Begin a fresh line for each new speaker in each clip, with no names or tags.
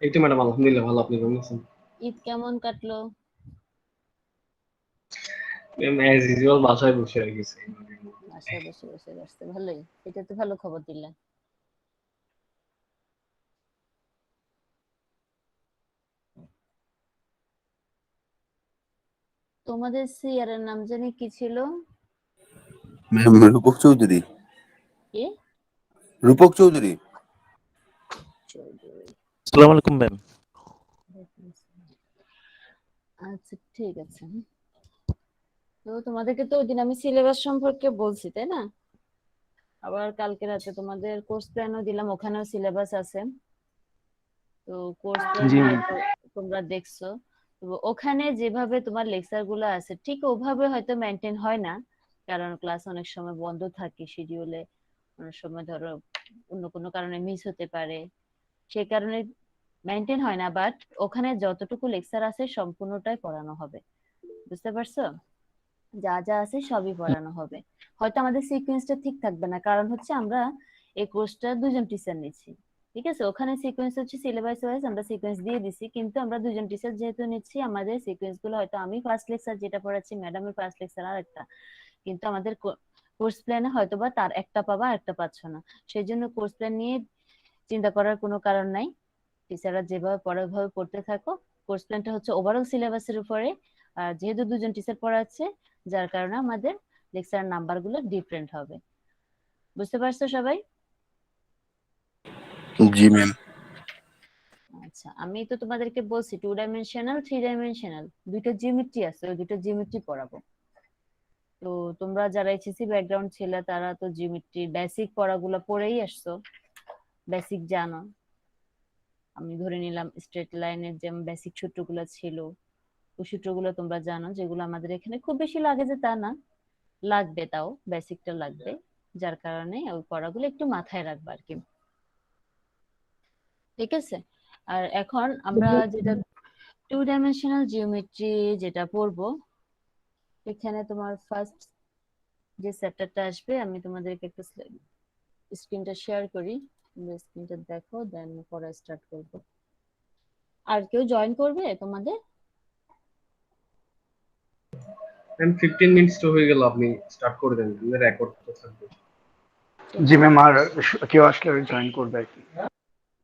এই তো ম্যাডাম, আলহামদুলিল্লাহ ভালো। আপনি কেমন আছেন?
ঈদ কেমন কাটলো?
ম্যাম অ্যাজ ইউজুয়াল বাসায় বসে আর গেছি।
বাসায় বসে বসে কাটছে, ভালোই। এটা তো ভালো খবর দিলে। তোমাদের সিয়ারের নাম জানি কি ছিল?
ম্যাম রূপক চৌধুরী।
কি?
রূপক চৌধুরী।
চৌধুরী।
আসসালামু আলাইকুম ম্যাম।
আচ্ছা, ঠিক আছে। তো তোমাদেরকে তো ওইদিন আমি সিলেবাস সম্পর্কে বলছি, তাই না? আবার কালকে রাতে তোমাদের কোর্স প্ল্যানও দিলাম, ওখানেও সিলেবাস আছে। তো কোর্স প্ল্যান
জি ম্যাম।
হয়তো তোমরা দেখছো। তো ওখানে যেভাবে তোমার লেকচার গুলো আছে ঠিক ওভাবে হয়তো মেনটেন হয় না, কারণ ক্লাস অনেক সময় বন্ধ থাকে শিডিউলে, অনেক সময় ধরো অন্য কোনো কারণে মিস হতে পারে, সেই কারণে মেনটেন হয় না। বাট ওখানে যতটুকু লেকচার আছে সম্পূর্ণটাই পড়ানো হবে, বুঝতে পারছো? যা যা আছে সবই পড়ানো হবে। হয়তো আমাদের সিকোয়েন্সটা ঠিক থাকবে না, কারণ হচ্ছে আমরা এই কোর্সটা দুজন টিচার নিচ্ছি। ঠিক আছে, ওখানে সিকোয়েন্স হচ্ছে সিলেবাস ওয়াইজ আমরা সিকোয়েন্স দিয়ে দিছি, কিন্তু আমরা দুজন টিচার যেহেতু নিচ্ছি, আমাদের সিকোয়েন্স গুলো হয়তো আমি ফার্স্ট লেকচার যেটা পড়াচ্ছি, ম্যাডামের ফার্স্ট লেকচার আর একটা, কিন্তু আমাদের কোর্স প্ল্যানে হয়তোবা তার একটা পাবা একটা পাচ্ছ না। সেই জন্য কোর্স প্ল্যান নিয়ে চিন্তা করার কোনো কারণ নাই। টিচাররা যেভাবে পড়ে ওইভাবে পড়তে থাকো। কোর্স প্ল্যানটা হচ্ছে ওভারঅল সিলেবাসের উপরে, আর যেহেতু দুজন টিচার পড়াচ্ছে, যার কারণে আমাদের লেকচার নাম্বার গুলো ডিফারেন্ট হবে। বুঝতে পারছো সবাই?
জি ম্যাম।
আচ্ছা, আমি তো তোমাদেরকে বলছি 2 ডাইমেনশনাল 3 ডাইমেনশনাল দুটো জিওমেট্রি আছে, ওই দুটো জিওমেট্রি পড়াবো। তো তোমরা যারা এইচএসসি ব্যাকগ্রাউন্ড ছিল তারা তো জিওমেট্রি বেসিক পড়াগুলো পড়েই আসছো, বেসিক জানো। আমি ধরে নিলাম স্ট্রেট লাইনের যে বেসিক সূত্রগুলো ছিল, ওই সূত্রগুলো তোমরা জানো, যেগুলো আমাদের এখানে খুব বেশি লাগে যে তা না, লাগবে, তাও বেসিকটা লাগবে, যার কারণে ওই পড়াগুলো একটু মাথায় রাখবা আর কি। ঠিক আছে। আর এখন আমরা যেটা 2 ডাইমেনশনাল জিওমেট্রি যেটা পড়বো, এখানে তোমার ফার্স্ট যে চ্যাপ্টারটা আসবে, আমি তোমাদেরকে একটা স্ক্রিনটা শেয়ার করি, তোমরা স্ক্রিনটা দেখো, দেন পড়া স্টার্ট করবো। আর কেউ জয়েন করবে তোমাদের?
ম্যাম 15 মিনিটস তো হয়ে গেল, আপনি স্টার্ট করে দেন, রেকর্ড তো থাকবে।
জি ম্যাম, আর কেউ আসলে জয়েন করবে আর কি।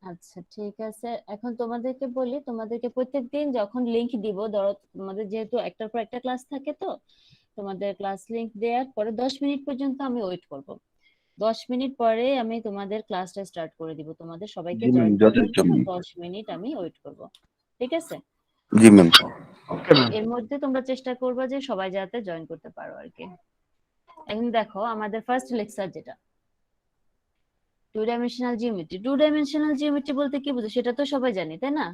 আচ্ছা, ঠিক আছে। এখন তোমাদেরকে বলি, তোমাদেরকে প্রত্যেকদিন যখন লিংক দিব, ধরো তোমাদের যেহেতু একটার পর একটা ক্লাস থাকে, তো তোমাদের ক্লাস লিংক দেওয়ার পরে 10 মিনিট পর্যন্ত আমি ওয়েট করব। 10 মিনিট পরে আমি তোমাদের ক্লাসটা স্টার্ট করে দিব, তোমাদের সবাইকে
জি ম্যাম,
জয়েন করানোর
যথেষ্ট
জন্য
ম্যাম।
10 মিনিট আমি ওয়েট করব। ঠিক আছে।
জি ম্যাম।
Okay ma'am.
এর মধ্যে তোমরা চেষ্টা করবে যে সবাই যাতে জয়েন করতে পারো আর কি। এখন দেখো আমাদের ফার্স্ট লেকচার যেটা 2 ডাইমেনশনাল জিওমেট্রি। 2 ডাইমেনশনাল জিওমেট্রি বলতে কি বুঝো সেটা তো সবাই জানি, তাই না?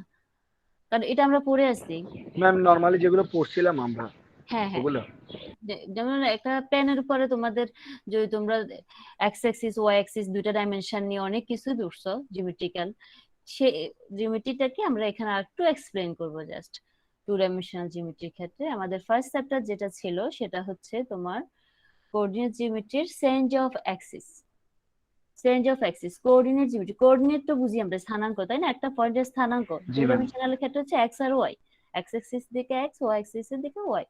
কারণ এটা আমরা পড়ে আসছি।
ম্যাম নরমালি যেগুলো পড়ছিলাম আমরা
হ্যাঁ হ্যাঁ,
ওগুলো।
যেমন একটা প্যানের উপরে তোমাদের যদি তোমরা এক্স অ্যাক্সিস ওয়াই অ্যাক্সিস দুইটা ডাইমেনশন নিয়ে অনেক কিছু পড়ছো জিওমেট্রিক্যাল, সে জিওমেট্রিটাকে আমরা এখানে একটু এক্সপ্লেইন করব জাস্ট। 2 ডাইমেনশনাল জিওমেট্রির ক্ষেত্রে আমাদের ফার্স্ট চ্যাপ্টার যেটা ছিল সেটা হচ্ছে তোমার কোঅর্ডিনেট জিওমেট্রির change of axis. Change of axis, coordinate geometry, coordinate তো বুঝি আমরা স্থানাঙ্ক, তাই না? একটা পয়েন্টের স্থানাঙ্ক।
জি
টু
ম্যাম।
ডাইমেনশনাল ক্ষেত্রে হচ্ছে এক্স আর ওয়াই, এক্স অ্যাক্সিস দিকে এক্স, ওয়াই অ্যাক্সিস এর দিকে ওয়াই।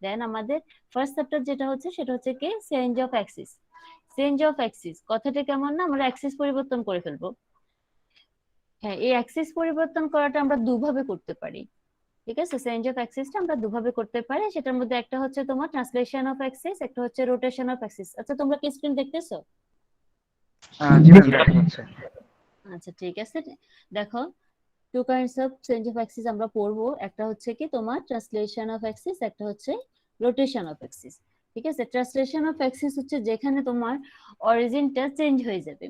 দেন আমাদের ফার্স্ট চ্যাপ্টার যেটা হচ্ছে সেটা হচ্ছে কি change of axis. Change of Axis কথাটা কেমন না, আমরা অ্যাক্সিস পরিবর্তন করে ফেলবো। হ্যাঁ, এই অ্যাক্সিস পরিবর্তন করাটা আমরা দুভাবে করতে পারি। ঠিক আছে, চেঞ্জ অফ অ্যাক্সিসটা আমরা দুভাবে করতে পারি, সেটার মধ্যে একটা হচ্ছে তোমার ট্রান্সলেশন অফ অ্যাক্সিস, একটা হচ্ছে রোটেশন অফ অ্যাক্সিস। আচ্ছা, তোমরা কি স্ক্রিন দেখতেছো?
জি ম্যাম, দেখা যাচ্ছে।
আচ্ছা, ঠিক আছে। দেখো, 2 kinds of change of Axis আমরা পড়বো, একটা হচ্ছে কি তোমার ট্রান্সলেশন অফ অ্যাক্সিস, একটা হচ্ছে রোটেশন অফ অ্যাক্সিস। ঠিক আছে, ট্রান্সলেশন অফ অ্যাক্সিস হচ্ছে যেখানে তোমার অরিজিনটা চেঞ্জ হয়ে যাবে,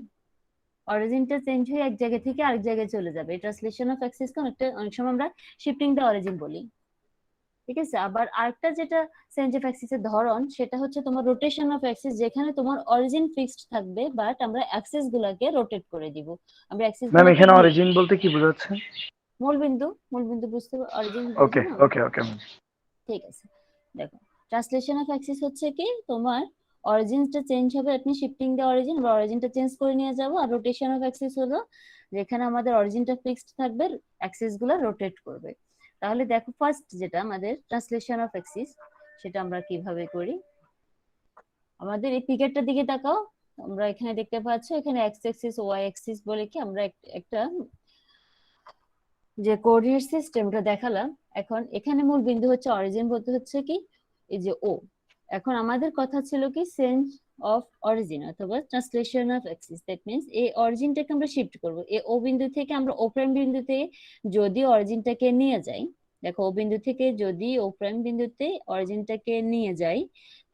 অরিজিনটা চেঞ্জ হয়ে এক জায়গা থেকে আরেক জায়গায় চলে যাবে। ট্রান্সলেশন অফ অ্যাক্সিস কে অনেক সময় আমরা শিফটিং দ্য অরিজিন বলি। ঠিক আছে, আবার আরেকটা যেটা চেঞ্জ অফ অ্যাক্সিস এর ধরন, সেটা হচ্ছে তোমার রোটেশন অফ অ্যাক্সিস, যেখানে তোমার অরিজিন ফিক্সড থাকবে বাট আমরা অ্যাক্সিস গুলাকে রোটেট করে দিব। আমরা অ্যাক্সিস
ম্যাম
গুলাকে
এখানে অরিজিন বলতে কি বোঝাচ্ছে?
মূলবিন্দু, মূলবিন্দু বুঝতে, অরিজিন বুঝো
ওকে
না?
ওকে ওকে ম্যাম।
ঠিক আছে। দেখো, ট্রান্সলেশন অফ অ্যাক্সিস হচ্ছে কি তোমার অরিজিনটা চেঞ্জ হবে, আপনি শিফটিং দ্য অরিজিন, বা অরিজিনটা চেঞ্জ করে নিয়ে যাব। আর রোটেশন অফ অ্যাক্সিস হলো যেখানে আমাদের অরিজিনটা ফিক্সড থাকবে, অ্যাক্সিস গুলো রোটেট করবে। তাহলে দেখো ফার্স্ট যেটা আমাদের ট্রান্সলেশন অফ অ্যাক্সিস, সেটা আমরা কিভাবে করি। আমাদের এই ফিগারটার দিকে তাকাও, আমরা এখানে দেখতে পাচ্ছ এখানে এক্স অ্যাক্সিস ওয়াই অ্যাক্সিস বলে কি আমরা একটা যে কোঅর্ডিনেট সিস্টেমটা দেখালাম। এখন এখানে মূল বিন্দু হচ্ছে অরিজিন, বলতে হচ্ছে কি এই যে ও। এখন আমাদের কথা ছিল কি চেঞ্জ অফ অরিজিন অথবা translation of Axis, that means এই অরিজিনটাকে আমরা শিফট করব। এই ও বিন্দু থেকে আমরা ও প্রাইম বিন্দুতে যদি অরিজিনটাকে নিয়ে যাই, দেখো ও বিন্দু থেকে যদি ও প্রাইম বিন্দুতে অরিজিনটাকে নিয়ে যাই,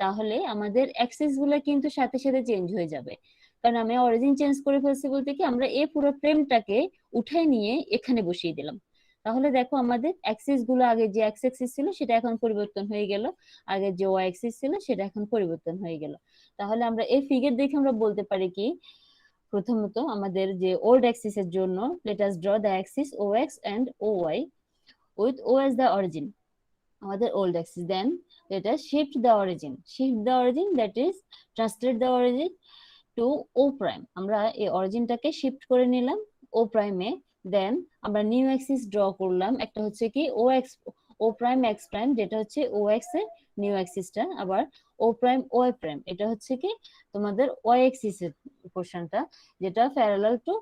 তাহলে আমাদের অ্যাক্সিস গুলো কিন্তু সাথে সাথে চেঞ্জ হয়ে যাবে। কারণ আমি অরিজিন চেঞ্জ করে ফেলছি বলতে কি আমরা এই পুরো ফ্রেমটাকে উঠাই নিয়ে এখানে বসিয়ে দিলাম। তাহলে দেখো আমাদের অ্যাক্সিস গুলো আগে যে এক্স অ্যাক্সিস ছিল সেটা এখন পরিবর্তন হয়ে গেল, আগে যে ওয়াই অ্যাক্সিস ছিল সেটা এখন পরিবর্তন হয়ে গেল। তাহলে আমরা এই ফিগার দেখে আমরা বলতে পারি কি, প্রথমত আমাদের যে ওল্ড অ্যাক্সিস এর জন্য let us draw the axis O x and O y with O as the origin, আমাদের old axis. Then let us shift the origin, that is translate the origin to O prime, আমরা এই অরিজিনটাকে shift করে নিলাম ও প্রাইমে। দেন আমরা new Axis draw করলাম, একটা হচ্ছে কি ও এক্স ও প্রাইম এক্স প্রাইম, যেটা হচ্ছে ও এক্স এর নিউ অ্যাক্সিসটা, আবার ও প্রাইম ওয়াই প্রাইম এটা হচ্ছে কি তোমাদের ওয়াই অ্যাক্সিস এর পোর্শনটা, যেটা parallel to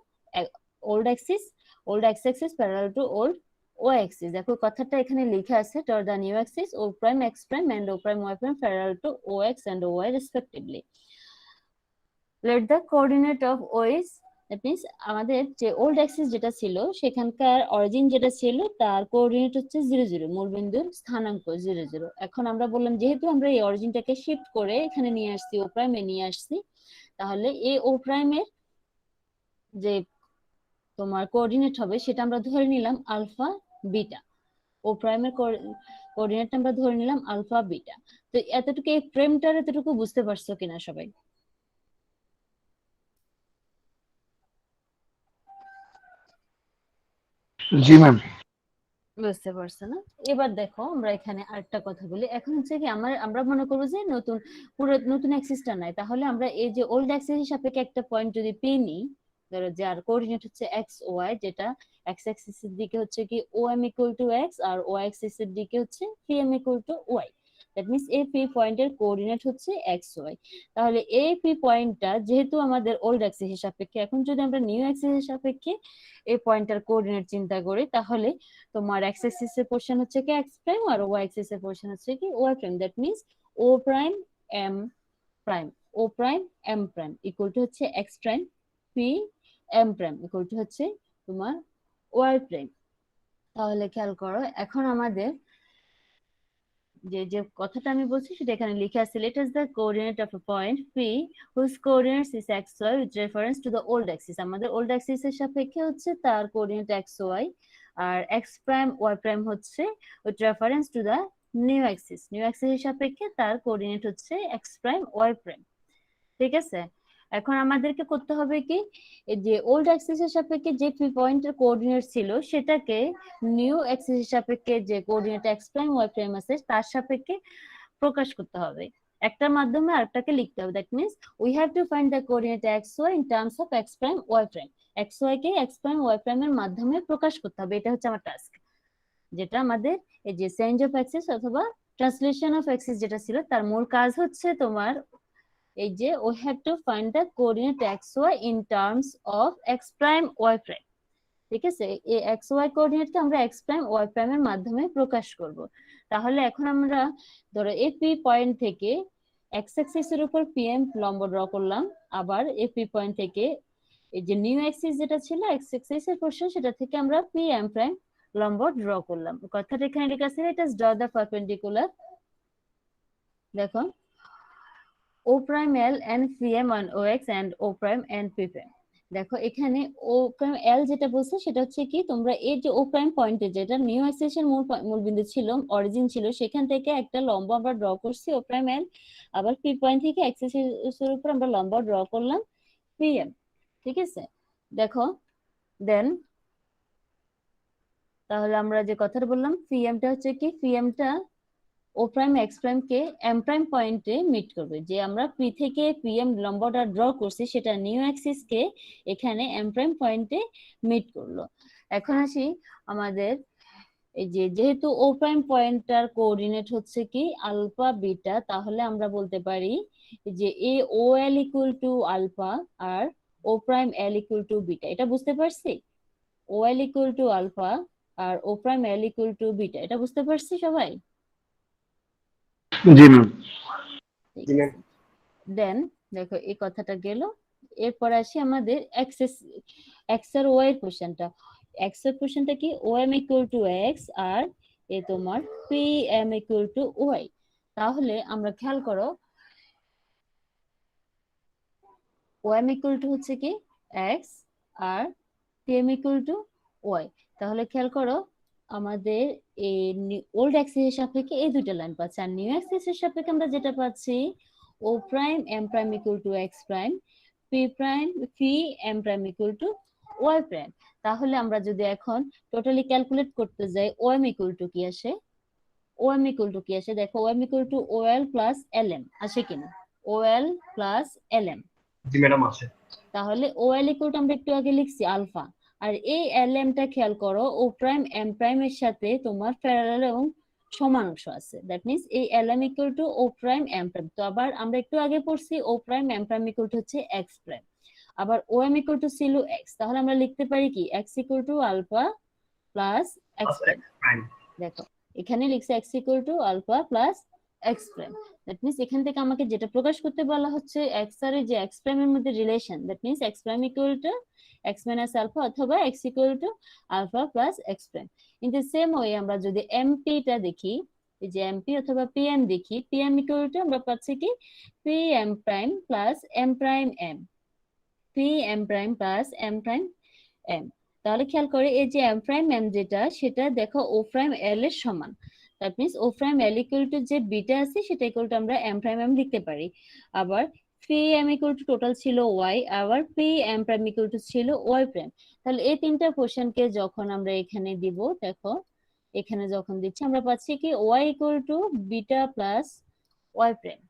old axis, old X axis parallel to old Y axis. দেখো কথাটা এখানে লেখা আছে, dot the new axis O prime x prime and O prime Y prime parallel to O x and O Y respectively. let the coordinate of OS, that means আমাদের যে old Axis যেটা ছিল সেখানকার অরিজিন যেটা ছিল তার coordinate হচ্ছে 00, মূল বিন্দুর স্থানাঙ্ক 00। এখন আমরা বললাম যেহেতু আমরা এই অরিজিনটাকে শিফট করে এখানে নিয়ে আসছি, ও প্রাইমে নিয়ে আসছি, তাহলে এই ও প্রাইমের যে তোমার কোঅর্ডিনেট হবে সেটা আমরা ধরে নিলাম আলফা বিটা। ও প্রাইমের কোঅর্ডিনেট আমরা ধরে নিলাম আলফা বিটা। তো এতটুকু এই ফ্রেমটার এতটুকু বুঝতে পারছো কিনা সবাই?
জি ম্যাম।
বুঝতে পারছো না? এবার দেখো আমরা এখানে আরেকটা কথা বলি। এখন হচ্ছে কি আমরা মনে করবো যে পুরো নতুন অ্যাক্সিসটা নাই, তাহলে আমরা এই যে ওল্ড অ্যাক্সিসের সাপেক্ষে একটা পয়েন্ট যদি পি নিই, ধরো যার কোঅর্ডিনেট হচ্ছে এক্স ওয়াই, যেটা এক্স অ্যাক্সিসের দিকে হচ্ছে কি O M equal to x আর ওয়াই অ্যাক্সিসের দিকে হচ্ছে P M equal to y, that means এই পি পয়েন্টের কোঅর্ডিনেট হচ্ছে এক্স ওয়াই। তাহলে এই পি পয়েন্টটা যেহেতু আমাদের ওল্ড অ্যাক্সিসের সাপেক্ষে, এখন যদি আমরা নিউ অ্যাক্সিসের সাপেক্ষে এই পয়েন্টটার কোঅর্ডিনেট চিন্তা করি, তাহলে তোমার এক্স অ্যাক্সিস এর পোরশন হচ্ছে কি এক্স প্রাইম আর ওয়াই অ্যাক্সিস এর পোরশন হচ্ছে কি y prime, that means O prime M prime, O prime M prime equal to হচ্ছে x prime, P M prime equal to হচ্ছে তোমার ওয়াই প্রাইম। তাহলে খেয়াল করো এখন আমাদের যে যে কথাটা আমি বলছি সেটা এখানে লিখে আছে, let us the coordinate of a point P whose coordinates is X Y with reference to the old axis, আমাদের ওল্ড অ্যাক্সিস এর সাপেক্ষে হচ্ছে তার কোঅর্ডিনেট এক্স ওয়াই, আর এক্স প্রাইম ওয়াই প্রাইম হচ্ছে with reference to the new axis, new axis এর সাপেক্ষে তার কোঅর্ডিনেট হচ্ছে এক্স প্রাইম ওয়াই প্রাইম। ঠিক আছে? এখন আমাদেরকে করতে হবে কি, এই যে ওল্ড অ্যাক্সিস এর সাপেক্ষে যে পয়েন্টের কোঅর্ডিনেট ছিল সেটাকে নিউ অ্যাক্সিস এর সাপেক্ষে যে coordinate X prime Y prime আছে তার সাপেক্ষে প্রকাশ করতে হবে, একটার মাধ্যমে আরেকটাকে লিখতে হবে। That means we have to find the coordinate X Y in terms of X prime Y prime, X Y কে এক্স প্রাইম ওয়াই প্রাইম এর মাধ্যমে প্রকাশ করতে হবে। এটা হচ্ছে আমার টাস্ক, যেটা আমাদের এই যে চেঞ্জ অফ অ্যাক্সিস অথবা ট্রান্সলেশন অফ অ্যাক্সিস যেটা ছিল তার মূল কাজ হচ্ছে তোমার এই যে we have to find the coordinate xy in terms of x prime y prime। ঠিক আছে? এই xy কোঅর্ডিনেটকে আমরা x prime y prime এর মাধ্যমে প্রকাশ করব। তাহলে এখন আমরা ধরো এই p পয়েন্ট থেকে x অ্যাক্সিস এর উপর pm লম্ব ড্র করলাম, আবার এই p পয়েন্ট থেকে এই যে নিউ অ্যাক্সিস যেটা ছিল x অ্যাক্সিস এর পোরশন সেটা থেকে আমরা pm প্রাইম লম্ব ড্র করলাম। কথাটা এখানে লেখা আছে, এটা ড্র দ্য পারপেন্ডিকুলার। দেখো O prime L and Pm on OX and O prime and P prime। দেখো এখানে O prime L যেটা বলছে সেটা হচ্ছে কি তোমরা এই যে O prime পয়েন্টে যেটা নিউ অ্যাক্সিসের মূল বিন্দু ছিল, অরিজিন ছিল, সেখান থেকে একটা লম্ব আমরা ড্র করছি O prime L, আবার P পয়েন্ট থেকে অ্যাক্সিসের উপর আমরা লম্ব ড্র করলাম Pm। ঠিক আছে? দেখো দেন তাহলে আমরা যে কথাটা বললাম Pm টা হচ্ছে কি, Pm টা ও প্রাইম এক্স প্রাইম কে এম প্রাইম পয়েন্টে মিট করবে। যে আমরা পি থেকে পিএম লম্বটা ড্র করছি সেটা নিউ অ্যাক্সিস কে এখানে এম প্রাইম পয়েন্টে মিট করলো। এখন আসি আমাদের এই যে যেহেতু ও প্রাইম পয়েন্টটার কোঅর্ডিনেট হচ্ছে কি আলফা বিটা, তাহলে আমরা বলতে পারি যে এ O L equal to alpha আর O prime L equal to beta. এটা বুঝতে পারছি? O L equal to alpha আর O prime L equal to beta, এটা বুঝতে পারছি সবাই?
জি ম্যাম।
ঠিক আছে, দেন দেখো এই কথাটা গেল। এরপর আসি আমাদের এক্স আর ওয়াই এর কোশ্চেনটা। এক্স এর কোশ্চেনটা কি O M equal to x আর এ তোমার P M equal to Y. তাহলে আমরা খেয়াল করো ও এম ইকুয়াল টু হচ্ছে কি এক্স আর P M equal to Y. তাহলে খেয়াল করো আমাদের এই ওল্ড অ্যাক্সিস এর সাপেক্ষে এই দুটো লাইন পাচ্ছি, আর নিউ অ্যাক্সিস এর সাপেক্ষে আমরা যেটা পাচ্ছি O prime M prime equal to x prime P M prime equal to Y prime. তাহলে আমরা যদি এখন টোটালি ক্যালকুলেট করতে যাই ও এম ইকুয়াল টু কি আসে, ও এম ইকুয়াল টু কি আসে দেখো, O M equal to O L plus L M আসে কিনা, O L plus L M.
জি ম্যাডাম আছে।
তাহলে ও এল ইকুয়াল টু আমরা একটু আগে লিখছি আলফা, আর এই এল এম টা খেয়াল করো ও প্রাইম এম প্রাইম এর সাথে তোমার প্যারালাল এবং সমান অংশ আছে। দ্যাট মিন্স এই L M equal to O prime M prime. তো আবার আমরা একটু আগে পড়ছি O prime M prime equal to হচ্ছে এক্স প্রাইম, আবার ও এম ইকুয়াল টু ছিল এক্স। তাহলে আমরা লিখতে পারি কি x equal to alpha plus x prime. দেখো এখানে লিখছে x equal to alpha plus x prime. That means এখান থেকে আমাকে যেটা প্রকাশ করতে বলা হচ্ছে এক্স আর যে এক্স প্রাইমের মধ্যে relation, that means x prime equal to x minus alpha অথবা x equal to alpha plus x prime. In the same way আমরা যদি এমপি টা দেখি, এই যে এমপি অথবা পিএম দেখি, পিএম ইকুয়াল টু আমরা পাচ্ছি কি P M prime plus M prime M, P M prime plus M prime M. তাহলে খেয়াল করে এই যে এম প্রাইম এম যেটা সেটা দেখো ও প্রাইম এল এর সমান। That means O prime L equal to যে বিটা আছে সেটা ইকুয়াল টু আমরা এম প্রাইম এম লিখতে পারি। আবার P M equal to total ছিল ওয়াই, আবার P M prime equal to ছিল ওয়াই প্রাইম। তাহলে এই তিনটা কোশ্চেনকে যখন আমরা এখানে দিব, দেখো এখানে যখন দিচ্ছি আমরা পাচ্ছি কি Y equal to beta plus Y prime,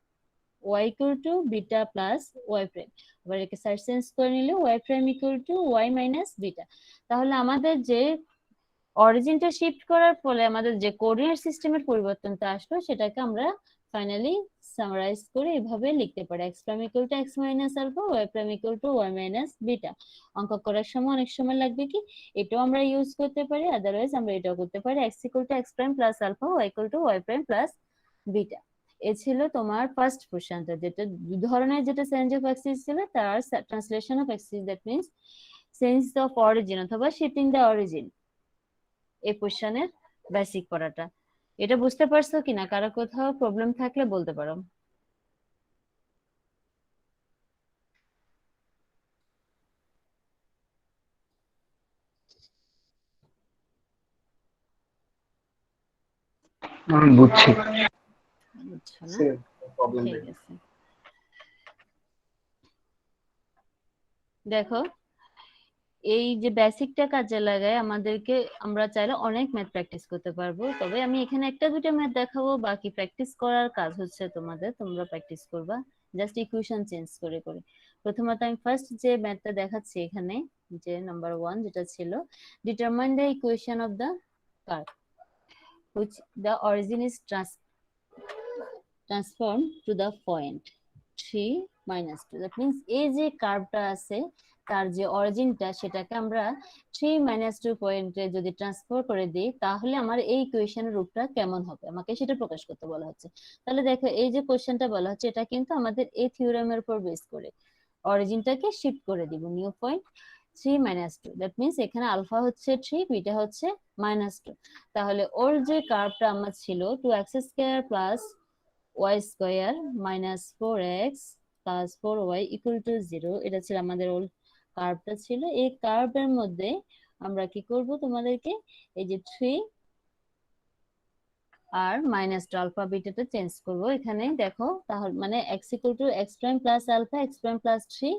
y equal to beta plus y prime। আবার একে সাইড চেঞ্জ করে নিলে y prime equal to y minus beta। তাহলে আমাদের যে অরিজিনটা শিফট করার ফলে আমাদের যে কোঅর্ডিনেট সিস্টেমের পরিবর্তনটা আসলো সেটাকে আমরা ফাইনালি সামারাইজ করে এভাবে লিখতে পারি x prime equal to x minus alpha, y prime equal to y minus beta। অঙ্ক করার সময় অনেক সময় লাগবে কি এটাও আমরা ইউজ করতে পারি, আদারওয়াইজ আমরা এটাও করতে পারি x equal to x prime plus alpha, y equal to y prime plus beta। এ ছিল তোমার ফার্স্ট কোশ্চেনটা, যেটা দুই ধরনের, যেটা চেঞ্জ অফ অ্যাক্সিস ছিল তার translation of Axis, that means change of origin অথবা শিফটিং দ্য অরিজিন। এই কোশ্চেনের বেসিক পড়াটা এটা বুঝতে পারছো কিনা, কারো কোথাও প্রবলেম থাকলে বলতে পারো।
বুঝছি।
বুঝছো না?
প্রবলেম
ঠিক আছে, দেখো এই যে বেসিকটা কাজে লাগায় আমাদেরকে আমরা চাইলে অনেক ম্যাথ প্র্যাকটিস করতে পারবো। তবে আমি এখানে একটা দুটো ম্যাথ দেখাবো, বাকি প্র্যাকটিস করার কাজ হচ্ছে তোমাদের, তোমরা প্র্যাকটিস করবা জাস্ট ইকুয়েশন চেঞ্জ করে করে। প্রথমত আমি ফার্স্ট যে ম্যাথটা দেখাচ্ছি এখানে, যে নাম্বার 1 যেটা ছিল determine the equation of the curve which the origin is transformed to the point 3 minus 2। that means এই যে কার্ভটা আছে তার যে অরিজিনটা সেটাকে আমরা 3 minus 2 পয়েন্টে যদি ট্রান্সফার করে দিই তাহলে আমার এই ইকুয়েশনের রূপটা কেমন হবে আমাকে সেটা প্রকাশ করতে বলা হচ্ছে। তাহলে দেখো এই যে কোশ্চেনটা বলা হচ্ছে এটা কিন্তু আমাদের এই থিওরেমের উপর বেস করে অরিজিনটাকে শিফট করে দিব new point 3 minus 2। That means এখানে আলফা হচ্ছে 3, বিটা হচ্ছে -2। তাহলে ওর যে কার্ভটা আমার ছিল 2x square plus y square minus 4x plus 4y equal to 0, এটা ছিল আমাদের ওল্ড কার্ভটা ছিল। এই কার্ভের মধ্যে আমরা কি করব তোমাদেরকে এই যে 3 আর -2 আলফা বিটাটা চেঞ্জ করব এখানে। দেখো তাহলে মানে x equal to x prime plus alpha, x prime plus 3,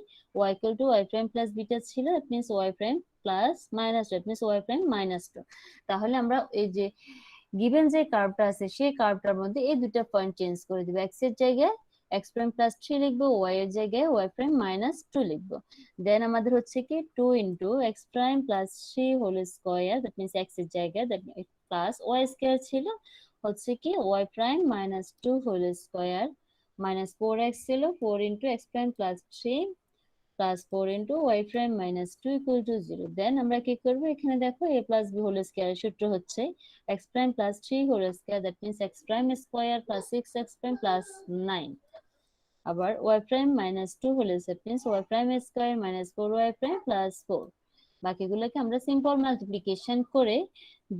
y equal to y prime plus beta ছিল, that means y prime plus -2, that means y prime -2। তাহলে আমরা এই যে গিভেন যে কার্ভটা আছে সেই কার্ভটার মধ্যে এই দুটো পয়েন্ট চেঞ্জ করে দিব। x এর জায়গায় x প্রাইম প্লাস 3 লিখবো, y এর জায়গায় y প্রাইম মাইনাস 2 লিখবো। দেন আমাদের হচ্ছে কি 2 into x prime plus 3 whole square, that means x এর জায়গায় দ্যাট প্লাস y স্কয়ার ছিল হচ্ছে কি y prime minus 2 whole square minus 4x ছিল 4 into x prime plus 3 plus 4 into y prime minus 2 equal to 0। Then আমরা কি করব, এখানে দেখো a plus b whole square সূত্র হচ্ছে x prime plus 3 whole square, that means x prime square plus 6x prime plus 9, আবার y prime minus 2 whole square means y prime square minus 4y prime plus 4। বাকিগুলোকে আমরা simple multiplication করে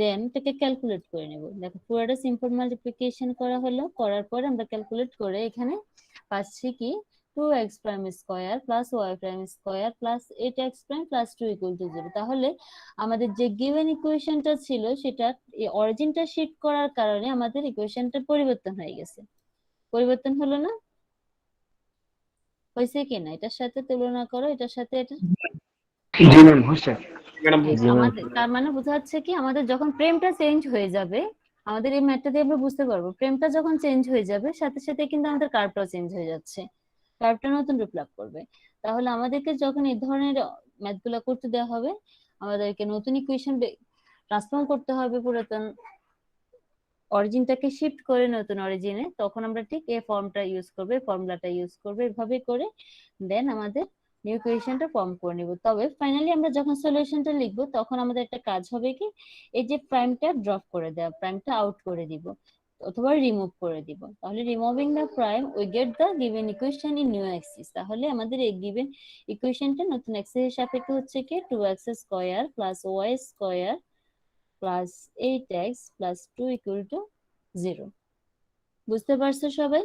দেন এটাকে calculate করে নেব। দেখো পুরোটা সিম্পল মাল্টিপ্লিকেশন করা হলো, করার পর আমরা ক্যালকুলেট করে এখানে পাচ্ছি কি 2x prime square plus y prime square plus 8x prime plus 2 equal to 0। তাহলে আমাদের যে গিভেন ইকুয়েশনটা ছিল সেটা এই অরিজিনটা শিফট করার কারণে আমাদের ইকুয়েশনটা পরিবর্তন হয়ে গেছে। পরিবর্তন হলো না? হয়েছে কিনা এটার সাথে তুলনা করো, এটার সাথে এটা।
জি ম্যাম হচ্ছে।
ম্যাডাম
হ্যাঁ, আমাদের তার মানে বোঝা যাচ্ছে কি আমাদের যখন প্রেমটা চেঞ্জ হয়ে যাবে, আমাদের এই ম্যাথটা দিয়ে আমরা বুঝতে পারবো প্রেমটা যখন চেঞ্জ হয়ে যাবে সাথে সাথে কিন্তু আমাদের কার্ভটাও চেঞ্জ হয়ে যাচ্ছে, কার্ভটা নতুন রূপ লাভ করবে। তাহলে আমাদেরকে যখন এই ধরনের ম্যাথগুলো করতে দেওয়া হবে আমাদেরকে নতুন ইকুয়েশন ট্রান্সফর্ম করতে হবে পুরাতন অরিজিনটাকে শিফট করে নতুন অরিজিনে, তখন আমরা ঠিক এই ফর্মটা ইউজ করবো, ফর্মুলাটা ইউজ করবো, এভাবে করে দেন আমাদের নিউ ইকুয়েশনটা ফর্ম করে নিব। তবে ফাইনালি আমরা যখন সলিউশনটা লিখবো তখন আমাদের একটা কাজ হবে কি এই যে প্রাইমটা ড্রপ করে দেওয়া, প্রাইমটা আউট করে দিব অথবা রিমুভ করে দিব। তাহলে removing the prime we get the given equation in new Axis. তাহলে আমাদের এই গিভেন ইকুয়েশনটা নতুন অ্যাক্সিসের সাপেক্ষে হচ্ছে কি 2x square plus y square plus 8x plus 2 equal to 0। বুঝতে পারছো সবাই?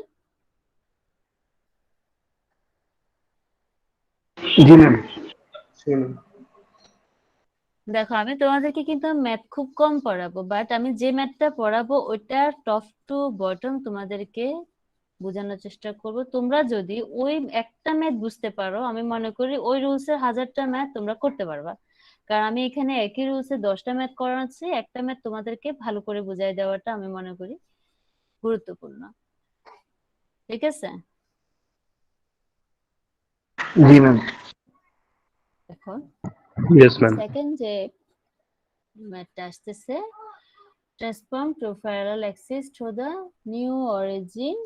জি ম্যাম।
শুনুন,
দেখো আমি তোমাদেরকে কিন্তু ম্যাথ খুব কম পড়াবো, বাট আমি যে ম্যাথটা পড়াবো ওইটা টপ টু বটম তোমাদেরকে বোঝানোর চেষ্টা করব। তোমরা যদি ওই একটা ম্যাথ বুঝতে পারো আমি মনে করি ওই রুলসের 1000টা ম্যাথ তোমরা করতে পারবা। কারণ আমি এখানে একই রুলসে 10টা ম্যাথ করাচ্ছি, একটা ম্যাথ তোমাদেরকে ভালো করে বুঝাই দেওয়াটা আমি মনে করি গুরুত্বপূর্ণ। ঠিক আছে?
জি ম্যাম।
দেখো
ইয়েস ম্যাম।
সেকেন্ড যে ম্যাথটা আসতেছে transform to parallel axis to the new origin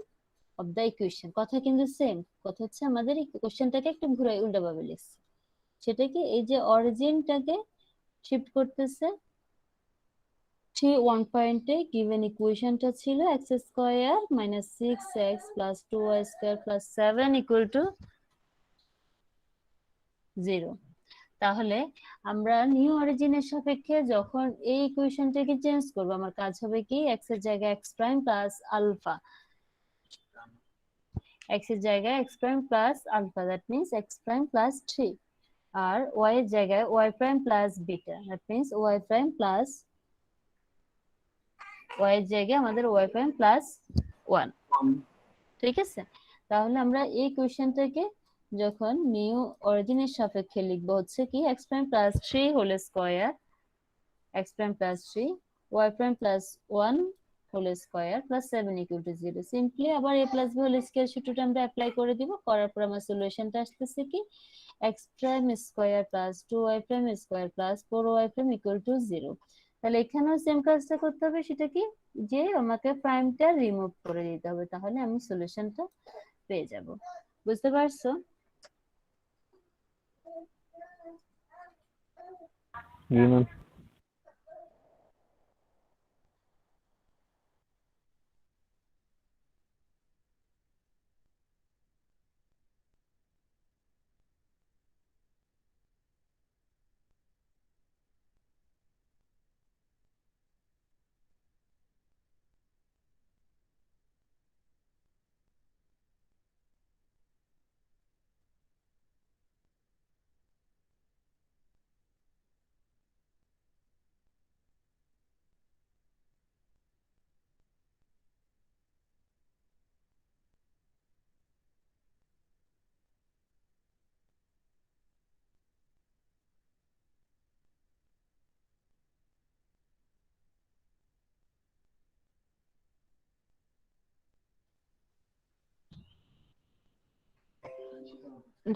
of the equation. কথা কিন্তু সেম, কথা হচ্ছে আমাদের কোশ্চেনটাকে একটু ঘুরাই উল্টাভাবে লিখছি। সেটা কি এই যে অরিজিনটাকে শিফট করতেছে 1 পয়েন্টে গিভেন ইকুয়েশনটা ছিল x square minus 6x plus 2y square plus 7 equal to 0। তাহলে আমরা নিউ অরিজিনের সাপেক্ষে যখন এই ইকুয়েশনটাকে চেঞ্জ করব আমার কাজ হবে কি x এর জায়গায় x prime plus alpha, x এর জায়গায় x prime plus alpha that means x prime plus 3, আর y এর জায়গায় y prime plus beta that means y prime plus y এর জায়গায় আমাদের y প্রাইম প্লাস 1। ঠিক আছে? তাহলে আমরা এই কোশ্চেনটাকে যখন নিউ অরিজিনের সাপেক্ষে লিখবো হচ্ছে কি x prime plus 3 whole square x prime plus 3 y prime plus 1 whole square plus 7 equal to 0। Simply আবার a plus b whole square সূত্রটা আমরা অ্যাপ্লাই করে দিব, করার পর আমার সলিউশনটা আসতেছে কি x prime square plus 2y prime square plus 4y prime equal to 0। তাহলে এখানেও সেম কাজটা করতে হবে, সেটা কি যে আমাকে প্রাইমটা রিমুভ করে দিতে হবে, তাহলে আমি সলিউশনটা পেয়ে যাব। বুঝতে পারছো?
জি ম্যাম।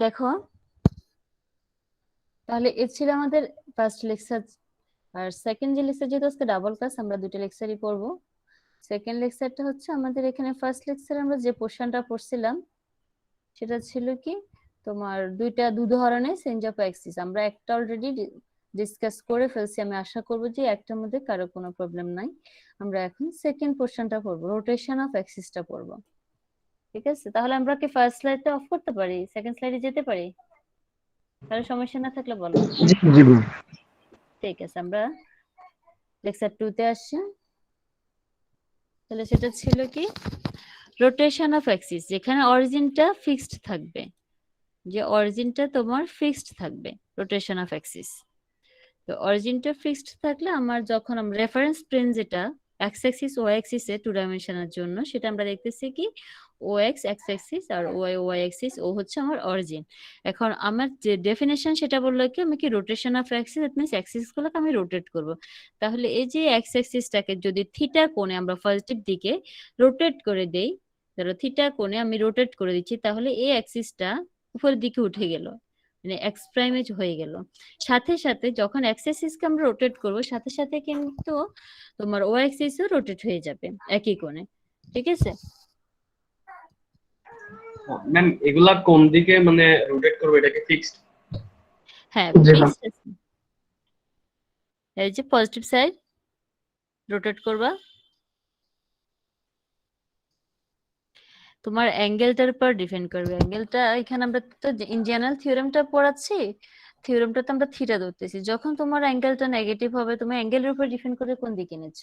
দেখো তাহলে এ ছিল আমাদের ফার্স্ট লেকচার। আর সেকেন্ড যে লেকচার, যেহেতু আজকে ডাবল ক্লাস, আমরা দুটো লেকচারই পড়বো। সেকেন্ড লেকচারটা হচ্ছে আমাদের এখানে ফার্স্ট লেকচারে আমরা যে পোর্শনটা পড়ছিলাম সেটা ছিল কি তোমার দু ধরনের চেঞ্জ অফ অ্যাক্সিস। আমরা একটা অলরেডি ডিসকাস করে ফেলছি, আমি আশা করবো যে একটার মধ্যে কারো কোনো প্রবলেম নাই। আমরা এখন সেকেন্ড পোর্শনটা পড়বো, রোটেশন অফ অ্যাক্সিসটা পড়বো। ঠিক আছে, তাহলে আমরা কি ফার্স্ট স্লাইডটা অফ করতে পারি, সেকেন্ড স্লাইডে যেতে পারি? কারো সমস্যা না থাকলে বলো।
জি ম্যাম।
ঠিক আছে, আমরা লেকচার 2 তে আসছি। তাহলে সেটা ছিল কি রোটেশন অফ অ্যাক্সিস, যেখানে অরিজিনটা ফিক্সড থাকবে, যে অরিজিনটা তোমার ফিক্সড থাকবে, রোটেশন অফ অ্যাক্সিস। তো অরিজিনটা ফিক্সড থাকলে আমার যখন আমরা রেফারেন্স প্লেন যেটা এক্স অ্যাক্সিস ওয়াই অ্যাক্সিস এ টু ডাইমেনশনের জন্য, সেটা আমরা দেখতেছি কি ও এক্স এক্স অ্যাক্সিস আর ওয়াই ওয়াই অ্যাক্সিস, ও হচ্ছে আমার অরিজিন। এখন আমার যে ডেফিনেশন সেটা বললো কি আমি কি rotation of Axis, that means Axis গুলোকে আমি রোটেট করব। তাহলে এই যে এক্স অ্যাক্সিসটাকে যদি থিটা কোণে আমরা পজিটিভ দিকে রোটেট করে দেই, ধরো থিটা কোণে আমি রোটেট করে দিচ্ছি, তাহলে এই অ্যাক্সিসটা উপরের দিকে উঠে গেল, মানে এক্স প্রাইমে হয়ে গেল। সাথে সাথে যখন এক্স অ্যাক্সিসকে আমরা রোটেট করব, সাথে সাথে কিন্তু তোমার ওয়াই অ্যাক্সিসও রোটেট হয়ে যাবে একই কোণে। ঠিক আছে,
ম্যাম এগুলা কোন দিকে মানে রোটেট করবে, এটা কি ফিক্সড?
হ্যাঁ
জি ম্যাম।
ফিক্সড। এই যে পজিটিভ সাইড রোটেট করবা, তোমার অ্যাঙ্গেলটার উপর ডিপেন্ড করবে। অ্যাঙ্গেলটা এখানে আমরা তো ইন জেনারেল থিওরেমটা পড়াচ্ছি, থিওরেমটা তো আমরা থিটা ধরতেছি। যখন তোমার অ্যাঙ্গেলটা নেগেটিভ হবে, তুমি অ্যাঙ্গেলের উপর ডিপেন্ড করে কোন দিকে নিচ্ছ।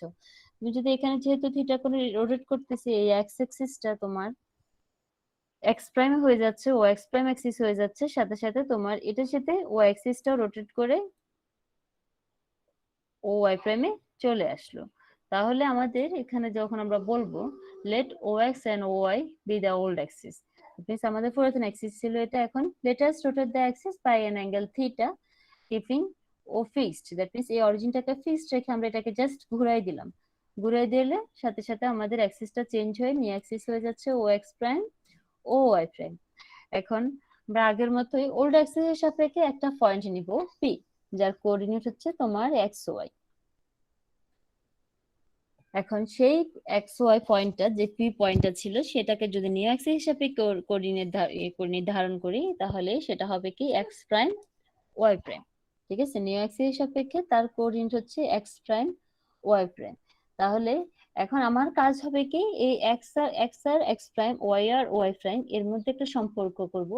তুমি যদি এখানে যেহেতু থিটা কোণে রোটেট করতেছি, এই এক্স অ্যাক্সিসটা তোমার এক্স প্রাইম হয়ে যাচ্ছে, ও এক্স প্রাইম অ্যাক্সিস হয়ে যাচ্ছে, সাথে সাথে তোমার এটার সাথে ও অ্যাক্সিসটাও রোটেট করে ও ওয়াই প্রাইমে চলে আসলো। তাহলে আমাদের এখানে যখন আমরা বলবো let O x and O Y be the old axis, means আমাদের পুরাতন অ্যাক্সিস ছিল এটা, এখন let us rotate the axis by an angle theta keeping O fixed, that means এই অরিজিনটাকে ফিক্সড রেখে আমরা এটাকে জাস্ট ঘুরাই দিলাম। ঘুরাই দিলে সাথে সাথে আমাদের অ্যাক্সিসটা চেঞ্জ হয়ে নিউ অ্যাক্সিস হয়ে যাচ্ছে ও x prime O y prime. এখন আমরা আগের মতোই ওল্ড অ্যাক্সিসের সাপেক্ষে একটা পয়েন্ট নিব পি, যার কোঅর্ডিনেট হচ্ছে তোমার এক্স ওয়াই। এখন সেই এক্স ওয়াই পয়েন্টটা, যে পি পয়েন্টটা ছিল, সেটাকে যদি নিউ অ্যাক্সিস হিসেবে কোঅর্ডিনেট নির্ধারণ করি, তাহলে সেটা হবে কি এক্স প্রাইম ওয়াই প্রাইম। ঠিক আছে, নিউ অ্যাক্সিস সাপেক্ষে তার কোঅর্ডিনেট হচ্ছে এক্স প্রাইম ওয়াই প্রাইম। তাহলে এখন আমার কাজ হবে কি এই এক্স আর এক্স প্রাইম ওয়াই আর ওয়াই প্রাইম এর মধ্যে একটা সম্পর্ক করব,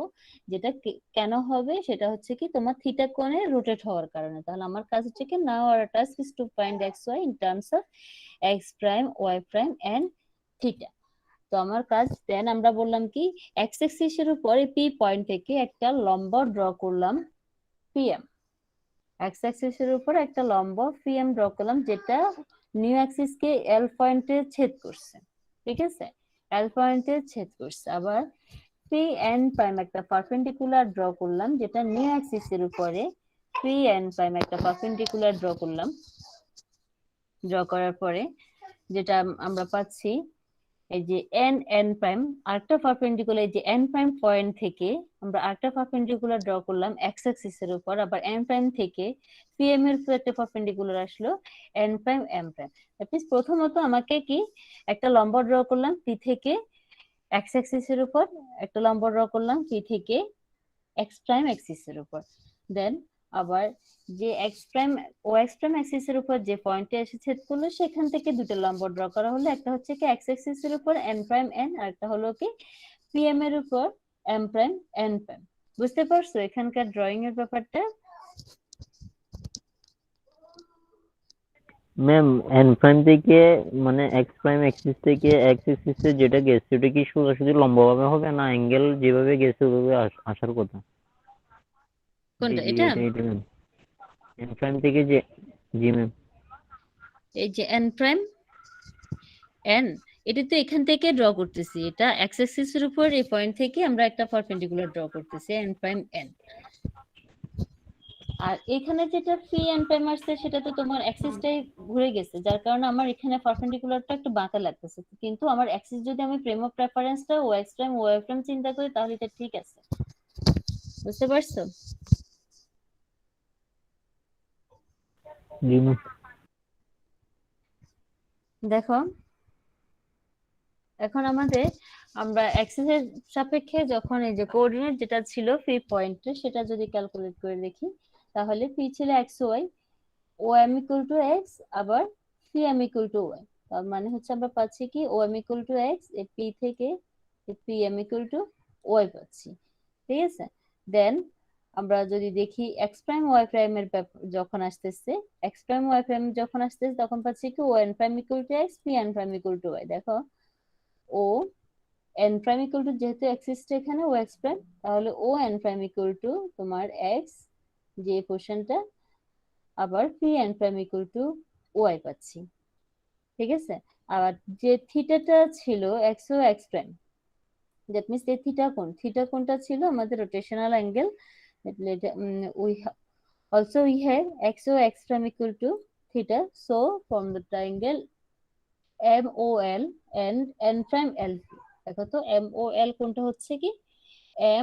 যেটা কেন হবে সেটা হচ্ছে কি তোমার থিটা কোণে রোটেট হওয়ার কারণে। তাহলে আমার কাজ হচ্ছে কি now our task is to find X Y in terms of X prime Y prime and theta. তো আমার কাজ দেন আমরা বললাম কি এক্স অ্যাক্সিস এর উপরে পি পয়েন্ট থেকে একটা লম্ব ড্র করলাম পিএম, এক্স অ্যাক্সিস এর উপর একটা লম্ব পিএম ড্র করলাম, যেটা নিউ অ্যাক্সিস কে এল পয়েন্টে ছেদ করছে। ঠিক আছে, এল পয়েন্টে ছেদ করছে। আবার পি এন প্রাইম একটা পারপেন্ডিকুলার ড্র করলাম, যেটা নিউ অ্যাক্সিস এর উপরে পি এন প্রাইম একটা পারপেন্ডিকুলার ড্র করলাম। ড্র করার পরে যেটা আমরা পাচ্ছি এই যে এন এন প্রাইম আরেকটা পারপেন্ডিকুলার, এই যে এন প্রাইম পয়েন্ট থেকে আমরা আরেকটা পারপেন্ডিকুলার ড্র করলাম এক্স অ্যাক্সিস এর উপর, আবার এন প্রাইম থেকে পিএম এর উপর একটা পারপেন্ডিকুলার আসলো N prime M prime. That means প্রথমত আমাকে কি একটা লম্ব ড্র করলাম পি থেকে এক্স অ্যাক্সিস এর উপর, একটা লম্ব ড্র করলাম পি থেকে এক্স প্রাইম অ্যাক্সিস এর উপর। দেন আবার যে এক্স প্রাইম ও এক্স প্রাইম অ্যাক্সিস এর উপর যে পয়েন্টে এসে ছেদ করলো, সেখান থেকে দুটো লম্ব ড্র করা হলো, একটা হচ্ছে কি এক্স অ্যাক্সিস এর উপর এন প্রাইম এন, আর একটা হলো কি পিএম এর উপর এম প্রাইম এন প্রাইম। বুঝতে পারছো এখানকার ড্রয়িং এর ব্যাপারটা?
ম্যাম এন প্রাইম থেকে মানে এক্স প্রাইম অ্যাক্সিস থেকে এক্স অ্যাক্সিসে যেটা গেছে সেটা কি সোজাসুজি লম্বভাবে হবে না অ্যাঙ্গেল যেভাবে গেছে ওইভাবে আসার কথা?
কোনটা এটা?
ম্যাম এন প্রাইম থেকে যে, জি ম্যাম,
এই যে এন প্রাইম এন, এটা তো এখান থেকে ড্র করতেছি, এটা এক্স অ্যাক্সিস এর উপর এই পয়েন্ট থেকে আমরা একটা পারপেন্ডিকুলার ড্র করতেছি এন প্রাইম এন। আর এখানে যেটা পি এন প্রাইম আসছে সেটা তো তোমার অ্যাক্সিসটাই ঘুরে গেছে, যার কারণে আমার এখানে পারপেন্ডিকুলারটা একটু বাঁকা লাগতেছে। কিন্তু আমার অ্যাক্সিস যদি আমি ফ্রেম অফ রেফারেন্সটা O x prime O y prime চিন্তা করি, তাহলে এটা ঠিক আছে। বুঝতে পারছো?
জি ম্যাম।
দেখো এখন আমরা অ্যাক্সিসের সাপেক্ষে যখন এই যে কোঅর্ডিনেট যেটা ছিল পি পয়েন্টে সেটা যদি ক্যালকুলেট করে দেখি তাহলে পি ছিল x y, O M equal to x, আবার P M equal to y. তার মানে হচ্ছে আমরা পাচ্ছি কি O M equal to x, এই পি থেকে P M equal to y পাচ্ছি। ঠিক আছে, দেন আমরা যদি দেখি এক্স প্রাইম ওয়াই প্রাইম এর যখন আসতেছে, এক্স প্রাইম ওয়াই প্রাইম যখন আসতেছে তখন পাচ্ছি কি O N prime equal to x, P N prime equal to y. দেখো O N prime equal to, যেহেতু এক্সিস্ট এখানে ও এক্স প্রাইম, তাহলে O N prime equal to তোমার এক্স যে পোর্শনটা, আবার P N prime equal to y পাচ্ছি। ঠিক আছে, আবার যে থিটাটা ছিল x O x prime, that means এই থিটা কোণটা ছিল আমাদের rotational angle. Also we have x o x prime equal to theta, so from the triangle MOL and n prime L, দেখো তো MOL কোনটা হচ্ছে কি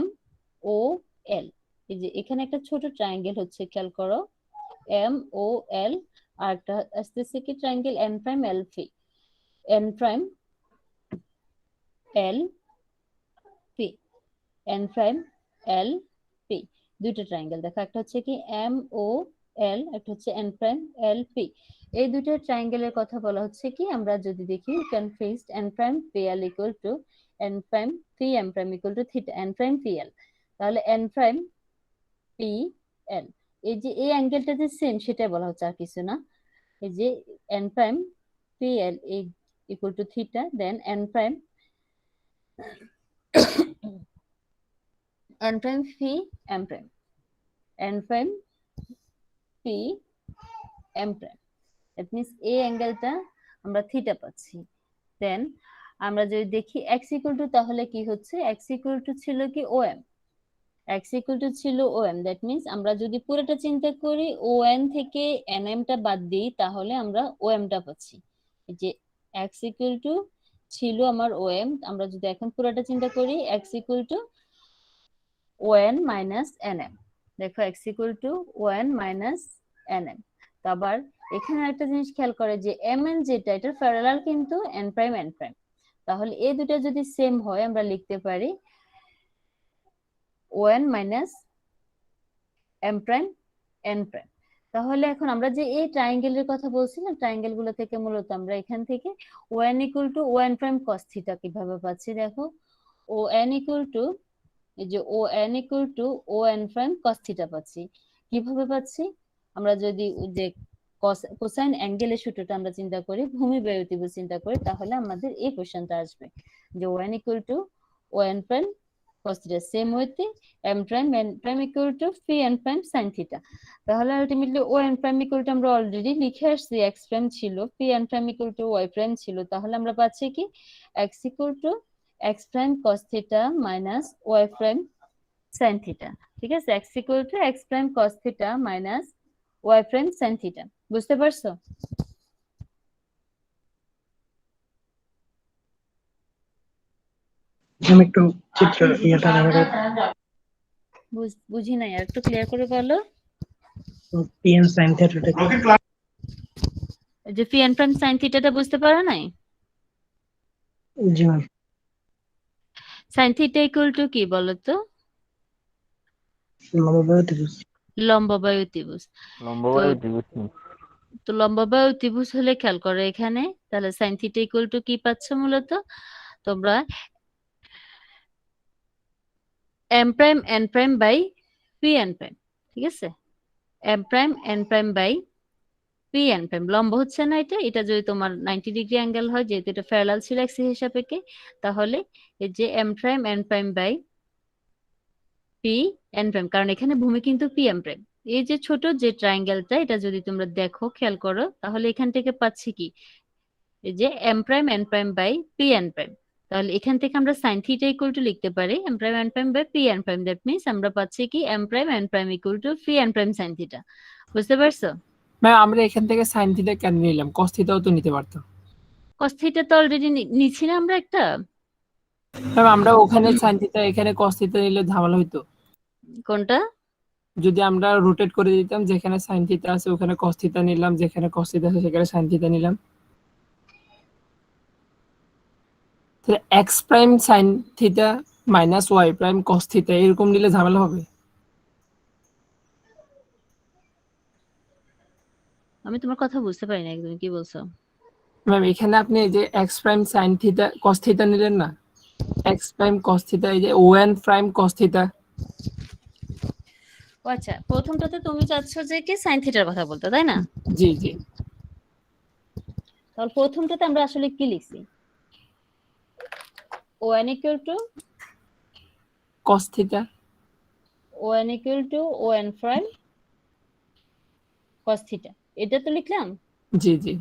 MOL, এই যে এখানে একটা ছোট ট্রায়াঙ্গেল হচ্ছে, খেয়াল করো MOL, আর একটা আসতেছে কি triangle n prime LP, n prime LP, n prime LP, দুইটা ট্রায়াঙ্গেল দেখো, একটা হচ্ছে কি MOL, একটা হচ্ছে n prime LP। এই দুটো ট্রায়াঙ্গেলের কথা বলা হচ্ছে কি, আমরা যদি দেখি can fixed n prime PL equal to n prime PM prime equal to theta n prime PL, তাহলে n prime PL, এই যে এই অ্যাঙ্গেলটা যে সেম সেটাই বলা হচ্ছে, আর কিছু না। এই যে n prime PL equal to theta, then n prime n prime phi m prime, n prime phi m prime, that means এই অ্যাঙ্গেলটা আমরা থিটা পাচ্ছি। দেন আমরা যদি দেখি x ইকুয়াল টু, তাহলে কি হচ্ছে x ইকুয়াল টু ছিল কি OM, x ইকুয়াল টু ছিল OM, দ্যাট মিন্স আমরা যদি পুরোটা চিন্তা করি ON থেকে NM টা বাদ দিই তাহলে আমরা OM টা পাচ্ছি। এই যে x ইকুয়াল টু ছিল আমার OM, আমরা যদি এখন পুরোটা চিন্তা করি x equal to ON minus NM, দেখো x equal to ON minus NM। তো আবার এখানে একটা জিনিস খেয়াল করে যে mn যেটা, এটার প্যারালাল কিন্তু n প্রাইম n প্রাইম, তাহলে এই দুটো যদি সেম হয় আমরা লিখতে পারি ON minus m prime n prime. তাহলে এখন আমরা যে এই ট্রায়াঙ্গেলের কথা বলছিলাম, ট্রায়াঙ্গেল গুলো থেকে মূলত আমরা এখান থেকে ON equal to ON prime cos theta কিভাবে পাচ্ছি, দেখো ON ইকুয়াল টু, এই যে ON equal to ON prime cos theta পাচ্ছি। কিভাবে পাচ্ছি, আমরা যদি যে কোসাইন অ্যাঙ্গেলের সূত্রটা আমরা চিন্তা করি, ভূমি ব্যয় ত্রিভুজ চিন্তা করি, তাহলে আমাদের এই কোশ্চেনটা আসবে যে ON equal to ON prime cos theta, same ওয়েতে m prime n prime equal to phi n prime sin theta. তাহলে ultimately ON prime equal to আমরা অলরেডি লিখে আসছি x প্রাইম ছিল, phi n prime equal to y prime ছিল, তাহলে আমরা পাচ্ছি কি x equal to x prime cos theta minus y prime sin theta. ঠিক আছে, x equal to x prime cos theta minus y prime sin theta. বুঝতে পারছো?
আমি একটু চিত্র ইয়েটা
বুঝি নাই, আর একটু ক্লিয়ার করে বলো।
পিএন সাইন থিটাটা
যে phi n প্রাইম sin থিটাটা বুঝতে পারো নাই?
জি ma'am.
sin theta equal to কি বলো তো?
লম্বাবায়ু ত্রিভুজ।
লম্বাবায়ু ত্রিভুজ।
লম্বাবায়ু ত্রিভুজ।
তো লম্বাবায়ু ত্রিভুজ হলে খেয়াল করো এখানে, তাহলে sin থিটা ইকুয়াল টু কি পাচ্ছ মূলত তোমরা m prime n prime by phi n prime. ঠিক আছে, m prime n prime by phi n prime, লম্ব হচ্ছে না এটা, এটা যদি তোমার 90 ডিগ্রি অ্যাঙ্গেল হয়, যেহেতু এটা প্যারালাল ছিল x এর সাপেক্ষে, তাহলে এই যে m prime n prime by phi n prime, কারণ এখানে ভূমি কিন্তু phi m প্রাইম। এই যে ছোট যে ট্রায়াঙ্গেলটা, এটা যদি তোমরা দেখো খেয়াল করো, তাহলে এখান থেকে পাচ্ছি কি এই যে m prime n prime by phi n prime, তাহলে এখান থেকে আমরা sin থিটা ইকুয়াল টু লিখতে পারি m prime n prime by phi n prime, that means আমরা পাচ্ছি কি m prime n prime equal to phi n prime sin theta. বুঝতে পারছো?
ম্যাম আমরা এখান থেকে sin থিটা কেন নিলাম? cos থিটাও তো নিতে পারতাম।
cos থিটা তো অলরেডি নিছি না আমরা একটা।
ম্যাম আমরা ওখানে sin থিটা, এখানে cos থিটা নিলে ঝামেলা হইতো।
কোনটা?
যদি আমরা রোটেট করে দিতাম, যেখানে সাইন থিটা আছে ওখানে কস থিটা নিলাম, যেখানে কস থিটা আছে সেখানে সাইন থিটা নিলাম, তাহলে X prime sine theta minus Y prime cos theta এরকম নিলে ঝামেলা হবে।
আমি তোমার কথা বুঝতে পারিনি একদম, কি বলছো?
ম্যাম এখানে আপনি এই যে x prime sine theta cos theta নিলেন না, এক্স প্রাইম কস থিটা, এই যে ওএন প্রাইম কস থিটা।
ও আচ্ছা, প্রথমটাতে তুমি চাচ্ছ যে কি সাইন থিটার কথা বলতে, তাই না?
জি জি।
তাহলে প্রথমটাতে আমরা আসলে কি লিখছি? O N equal to
cos theta.
O N equal to O N prime cos theta, এটা তো লিখলাম।
জি জি।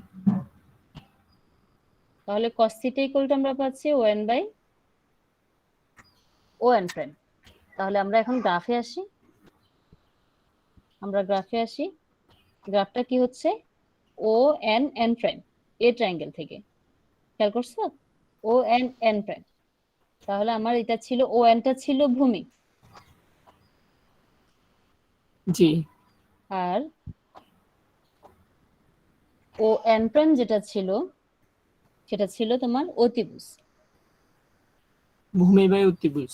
তাহলে কস থিটা ইকুয়াল টু আমরা পাচ্ছি ওএন বাই ওএন প্রাইম। তাহলে আমরা এখন গ্রাফে আসি। গ্রাফটা কি হচ্ছে? ও এন এন প্রাইম, এ ট্রায়াঙ্গেল থেকে, খেয়াল করছো? O N N prime. তাহলে আমার এটা ছিল, ও এনটা ছিল ভূমি,
জি।
আর ও এন প্রাইম যেটা ছিল সেটা ছিল তোমার অতিভুজ।
ভূমি বাই অতিভুজ।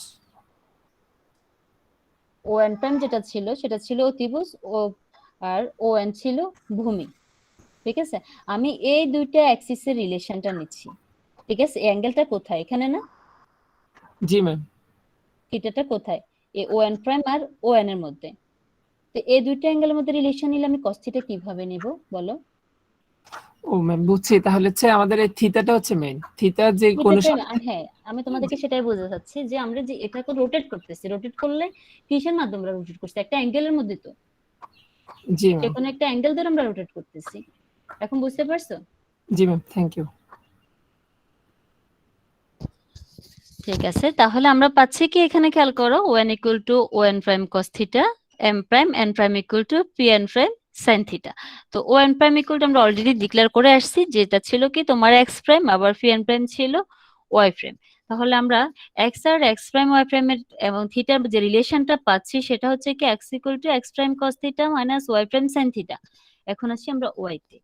ও এন প্রাইম যেটা ছিল সেটা ছিল অতিভুজ, ও আর ও এন ছিল ভূমি। ঠিক আছে, আমি এই দুইটা অ্যাক্সিসের রিলেশনটা নিচ্ছি। ঠিক আছে, অ্যাঙ্গেলটা কোথায়? এখানে না?
জি ম্যাম।
থিটাটা কোথায়? এই ও এন প্রাইম আর ও এন এর মধ্যে। তো এই দুইটা অ্যাঙ্গেলের মধ্যে রিলেশন নিলে আমি কস থিটা কিভাবে নেব বলো?
ও ম্যাম বুঝছি, তাহলে হচ্ছে আমাদের এই থিটাটা হচ্ছে মেইন, থিটা যে কোন
হ্যাঁ, আমি তোমাদেরকে সেটাই বোঝাতে চাচ্ছি যে আমরা যে এটাকে রোটেট করতেছি, রোটেট করলে কিসের মাধ্যমে আমরা রোটেট করছি? একটা অ্যাঙ্গেলের মধ্যে তো,
জি
যে
ম্যাম।
কোনো একটা অ্যাঙ্গেল ধরে আমরা রোটেট করতেছি। এখন বুঝতে পারছো?
জি ম্যাম, থ্যাংক ইউ।
ঠিক আছে, তাহলে আমরা পাচ্ছি কি, এখানে খেয়াল করো, O N equal to O N prime cos theta, M prime N prime equal to P N prime sine theta. তো ওএন প্রাইম ইকুয়াল টু আমরা অলরেডি ডিক্লেয়ার করে আসছি, যেটা ছিল কি তোমার এক্স প্রাইম, আবার পি এন প্রাইম ছিল ওয়াই প্রাইম। তাহলে আমরা এক্স আর এক্স প্রাইম ওয়াই প্রাইমের এবং থিটার যে রিলেশনটা পাচ্ছি সেটা হচ্ছে কি x equal to x prime cos theta minus Y prime sine theta. এখন আসি আমরা ওয়াই তে।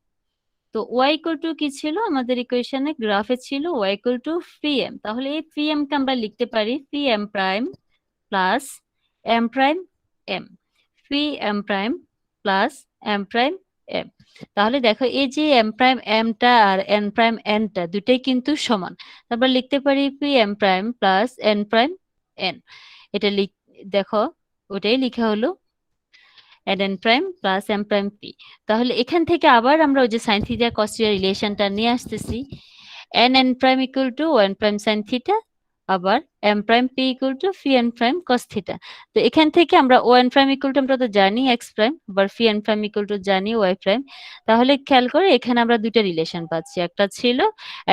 তো y ইকুয়াল টু কি ছিল আমাদের ইকুয়েশনে, গ্রাফে ছিল y equal to P M. তাহলে এই পি এম কে আমরা লিখতে পারি P M prime plus M prime M, P M prime plus M prime M. তাহলে দেখো এই যে এম প্রাইম এমটা আর এন প্রাইম এনটা দুটাই কিন্তু সমান। তারপর লিখতে পারি P M prime plus N prime N. এটা দেখো ওটাই লেখা হলো N prime plus M prime P. তাহলে এখান থেকে আবার আমরা ওই যে সাইন থিটা কস থিটা রিলেশনটা নিয়ে আসতেছি, N prime equal to one prime sine theta, আবার M prime P equal to phi N prime cos theta. তো এখান থেকে আমরা ওয়ান প্রাইম ইকুয়াল টু আমরা তো জানি এক্স প্রাইম, আবার ফি এন প্রাইম ইকুয়াল টু জানি ওয়াই প্রাইম। তাহলে খেয়াল করে এখানে আমরা দুইটা রিলেশন পাচ্ছি, একটা ছিল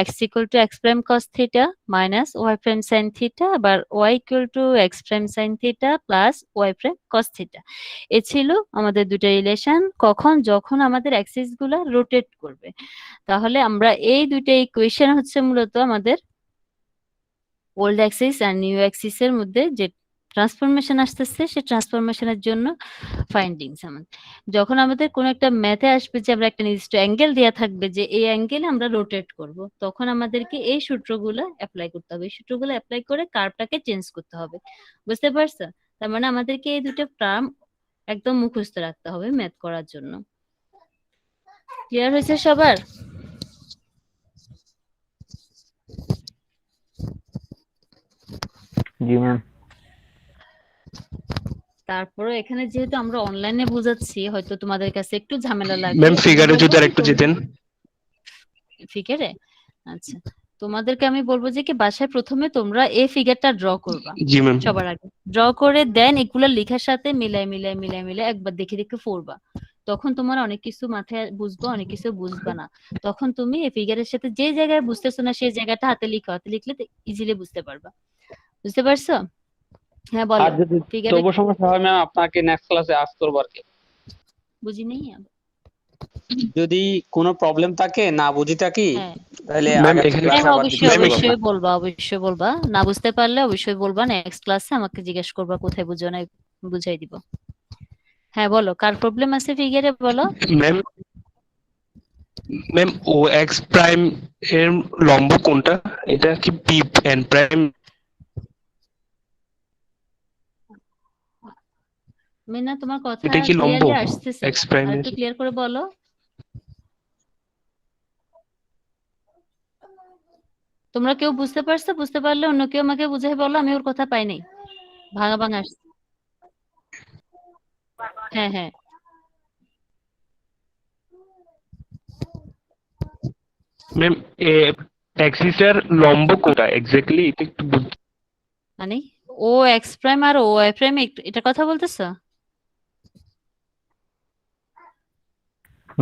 X equal to x prime cos theta minus Y prime sine theta, আবার Y equal to x prime sine theta plus Y prime cos theta. এ ছিল আমাদের দুটো রিলেশন, কখন? যখন আমাদের অ্যাক্সিস গুলা রোটেট করবে। তাহলে আমরা এই দুইটা ইকুয়েশন হচ্ছে মূলত আমাদের ওল্ড অ্যাক্সিস আর নিউ অ্যাক্সিস এর মধ্যে যে ট্রান্সফরমেশন আসতেছে সে ট্রান্সফরমেশনের জন্য ফাইন্ডিংস। আমাদের যখন আমাদের কোন একটা ম্যাথে আসবে যে আমরা একটা নির্দিষ্ট অ্যাঙ্গেল দেয়া থাকবে যে এই অ্যাঙ্গেলে আমরা রোটেট করব, তখন আমাদেরকে এই সূত্রগুলো অ্যাপ্লাই করতে হবে। এই সূত্রগুলো অ্যাপ্লাই করে কার্ভটাকে চেঞ্জ করতে হবে। বুঝতে পারছো? তার মানে আমাদেরকে এই দুটো টার্ম একদম মুখস্থ রাখতে হবে ম্যাথ করার জন্য। ক্লিয়ার হয়েছে সবার?
জি ম্যাম।
তারপরে এখানে যেহেতু আমরা অনলাইনে বুঝাচ্ছি, হয়তো তোমাদের কাছে একটু ঝামেলা লাগবে।
ম্যাম ফিগারে যদি আরেকটু যেতেন।
ফিগারে? আচ্ছা, তোমাদেরকে আমি বলবো যে কি বাসায় প্রথমে তোমরা এই ফিগারটা ড্র করবা
জি ম্যাম।
সবার আগে। ড্র করে দেন এগুলা লেখার সাথে মিলাই একবার দেখে দেখে পড়বা। তখন তোমার অনেক কিছু মাথায় বুঝবা, অনেক কিছু বুঝবা না। তখন তুমি এই ফিগারের সাথে যে জায়গায় বুঝতেছো না সেই জায়গাটা হাতে লিখো, হাতে লিখলে ইজিলি বুঝতে পারবা। বুঝতে পারছো? হ্যাঁ বলো।
আর যদি
ফিগারে
তবু সমস্যা হয় ম্যাম আপনাকে নেক্সট ক্লাসে আস্ক করব আর কি।
বুঝি নেই?
যদি কোনো প্রবলেম থাকে না বুঝি থাকি
হ্যাঁ
তাহলে
ম্যাম,
আগে
এখানে
ক্লাসে
হ্যাঁ,
আবার
অবশ্যই
জিজ্ঞেস করবো।
অবশ্যই বলবা, না বুঝতে পারলে অবশ্যই বলবা, নেক্সট ক্লাসে আমাকে জিজ্ঞেস করবা কোথায় বুঝো নাই বুঝাই দিব। হ্যাঁ বলো, কার প্রবলেম আছে ফিগারে বলো।
ম্যাম ম্যাম ও এক্স প্রাইম এর লম্ব কোনটা? এটা কি পি এন প্রাইম?
মিনা তোমার কথা
এটা কি লম্ব
ক্লিয়ারলি আসতেছে
এক্স
না,
প্রাইম
আর
এর?
একটু ক্লিয়ার করে বলো। তোমরা কেউ বুঝতে পারছো? বুঝতে পারলে অন্য কেউ আমাকে বুঝাই বলো, আমি ওর কথা পাই নাই, ভাঙা ভাঙা আসছে। হ্যাঁ হ্যাঁ,
ম্যাম অ্যাক্সিসের লম্ব কোনটা এক্স্যাক্টলি? এটা একটু
মানে ও এক্স প্রাইম আর ও ওয়াই প্রাইম এটা কথা বলতেছো?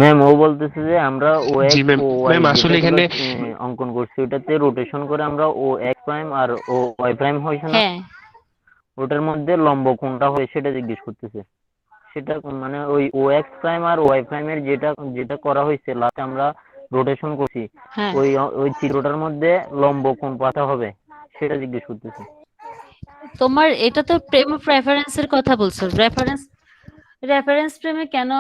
ম্যাম ও বলতেছে যে আমরা ও
জি
এক্স
ম্যাম।
ও ওয়াই
ম্যাম আসলে
যেটাগুলো
এখানে
অঙ্কন করছি ওটাতে রোটেশন করে আমরা ও এক্স প্রাইম আর ও ওয়াই প্রাইম হয়েছে না,
হ্যাঁ,
ওটার মধ্যে লম্ব কোনটা হয় সেটা জিজ্ঞেস করতেছে। সেটা মানে ওই ও এক্স প্রাইম আর ওয়াই প্রাইমের যেটা যেটা করা হয়েছে লাস্টে আমরা রোটেশন করছি,
হ্যাঁ
ওই ওই চিত্রটার মধ্যে লম্ব কোন পাতা হবে সেটা জিজ্ঞেস করতেছে।
তোমার এটা তো প্রেম অফ রেফারেন্সের কথা বলছো। রেফারেন্স প্রেমে কেন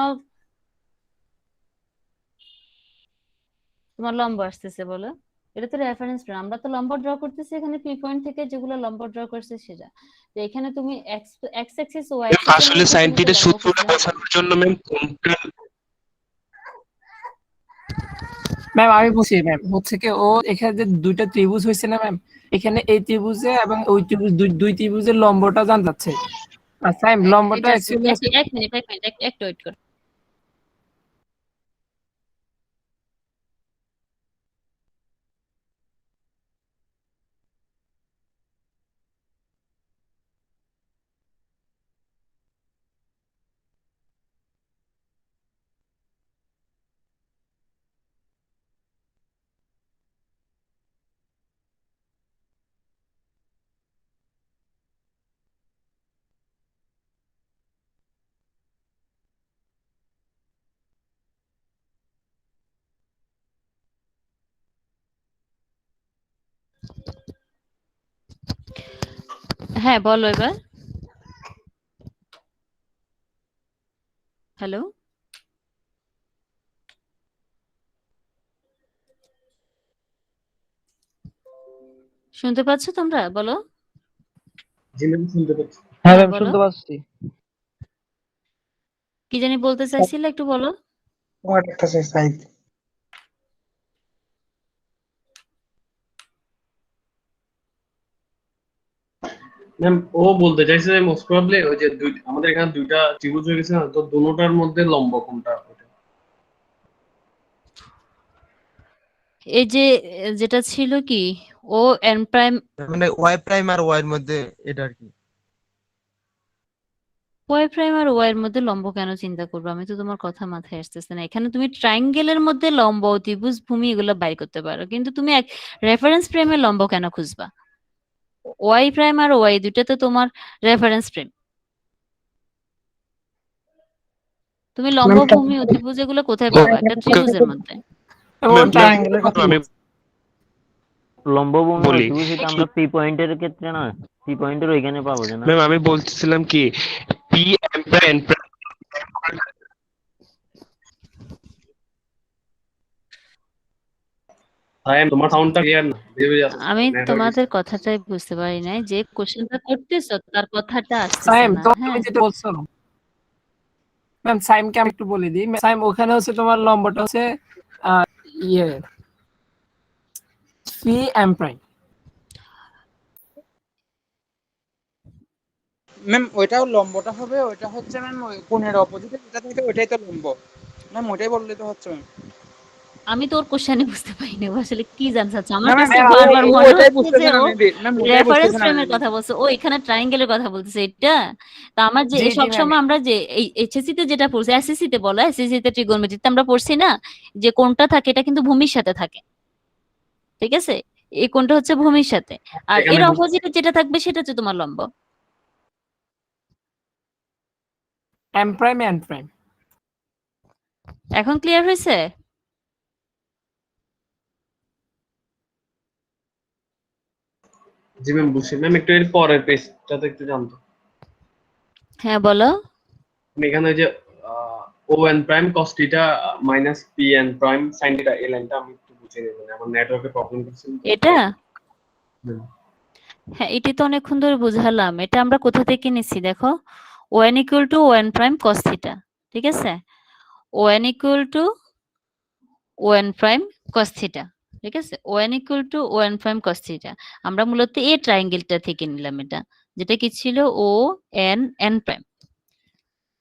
তোমার লম্ব আসতেছে বলো? এটা তো রেফারেন্স প্রেম, আমরা তো লম্ব ড্র করতেছি এখানে পি পয়েন্ট থেকে, যেগুলো লম্ব ড্র করছে সেটা। তো এখানে তুমি X X axis Y
ma'am
অ্যাক্সিসের
আসলে
মধ্যে
সাইন
তুমি তো
থিটার
লম্ব
সূত্রটা
খুঁজলে হবে না।
বোঝানোর জন্য ম্যাম কোনটা?
ম্যাম আমি বুঝি ম্যাম, হচ্ছে কি ও এখানে যে দুইটা ত্রিভুজ হয়েছে না ম্যাম, এখানে এই ত্রিভুজে এবং ওই ত্রিভুজ দুই ত্রিভুজের লম্বটা জানা যাচ্ছে। আর সাইম লম্বটা
এটা
অ্যাকচুয়ালি হচ্ছে
এক মিনিট একটু ওয়েট করো। হ্যাঁ বলো এবার। হ্যালো, শুনতে পাচ্ছ তোমরা? বলো।
জি ম্যাম, শুনতে পাচ্ছি।
হ্যাঁ
ম্যাম
বলো,
শুনতে পাচ্ছি।
কি জানি বলতে চাইছিলে, একটু বলো।
তোমার একটা সাইজ
ম্যাম ও বলতে চাইছে যে মোস্ট প্রবাবলি ওই যে আমাদের এখানে দুইটা ত্রিভুজ হয়ে গেছে না, তো দুটোটার মধ্যে লম্ব কোনটা ওটা।
এই যে যেটা ছিল কি ও এন প্রাইম
মানে ওয়াই প্রাইম আর ওয়াই এর মধ্যে এটা আর কি।
ওয়াই প্রাইম আর ওয়াই এর মধ্যে লম্ব কেন চিন্তা করবো? আমি তো তোমার কথা মাথায় আসতেছে না। এখানে তুমি ট্রায়াঙ্গেলের মধ্যে লম্ব, ত্রিভুজ, ভূমি এগুলো বাইর করতে পারো, কিন্তু তুমি এক রেফারেন্স প্রেমের লম্ব কেন খুঁজবা? ওয়াই প্রাইম আর ওয়াই দুটো তো তোমার রেফারেন্স প্রেম। তুমি লম্ব, ভূমি, অতিভুজ এগুলো কোথায় পাবা? একটা ত্রিভুজের মধ্যে।
ও
ম্যাম
ট্রায়াঙ্গেলের কথা
আমি
লম্ব ভূমি
বলি
অতিভুজ এটা আমরা পি পয়েন্টের ক্ষেত্রে না, পি পয়েন্টের ওইখানে পাবো যে না।
ম্যাম আমি বলতেছিলাম কি পি এন প্রাইম
তোমার সাউন্ডটা ক্লিয়ার না, ভেবে যাচ্ছে
আমি
নেটওয়ার্ক।
তোমাদের কথাটাই বুঝতে পারি নাই, যে কোশ্চেনটা করতেছো তার কথাটা আসতেছে
সাইম
না।
তো
হ্যাঁ,
তুমি যেটা বলছো ম্যাম, সাইমকে আমি একটু বলে দিই। সাইম ওখানে হচ্ছে তোমার লম্বটা হচ্ছে ইয়ে পি এম প্রাইম।
ম্যাম ওইটাও লম্বটা হবে, ওইটা হচ্ছে ম্যাম ওই কোণের অপোজিটে যেটা থাকে ওইটাই তো লম্ব। ম্যাম ওইটাই বললে তো হচ্ছে ম্যাম।
আমি তোর কোশ্চেনে বুঝতে পারিনি ও আসলে কি জানতে চাচ্ছে।
না
আমার
ম্যাম
কাছে
ও
বারবার
ও
মনে
ওইটাই
হচ্ছে
বুঝতেছে
যে
না
ও
মেবি। ম্যাম ওইটাই
রেফারেন্স
বুঝতেছে না
ফ্রেমের
মেবি।
কথা বলছে, ও এখানে ট্রায়াঙ্গেলের কথা বলতেছে। এটা তা আমার যে
জি জি ম্যাম।
সবসময় আমরা যে এই এইচএসসি তে যেটা পড়ছি, এসএসসি তে বলো, এসএসসি তে ট্রিগোনোমেট্রিতে আমরা পড়ছি না, যে কোনটা থাকে এটা কিন্তু ভূমির সাথে থাকে, ঠিক আছে? এই কোনটা হচ্ছে ভূমির সাথে, আর
এখানে
এর অপোজিটে যেটা থাকবে সেটা হচ্ছে তোমার লম্ব।
M prime N prime.
এখন ক্লিয়ার হয়েছে?
জি ম্যাম বুঝছি ম্যাম, একটু এর পরের পেজটাতে একটু জানতো।
হ্যাঁ বলো।
আমি এখানে ওই যে O N prime cos theta minus P N prime sine theta এই লাইনটা আমি একটু বুঝে নেব, মানে আমার নেটওয়ার্কে প্রবলেম করছে।
এটা
হুম।
হ্যাঁ, এটি তো অনেকক্ষণ ধরে বুঝালাম। এটা আমরা কোথা থেকে নিচ্ছি দেখো, ওএন equal to O N prime cos theta, ঠিক আছে? ওএন equal to O N prime cos theta, ঠিক আছে? ওএন equal to O N prime cos theta আমরা মূলত এই ট্রায়াঙ্গেলটা থেকে নিলাম, এটা যেটা কি ছিল ও এন এন প্রাইম,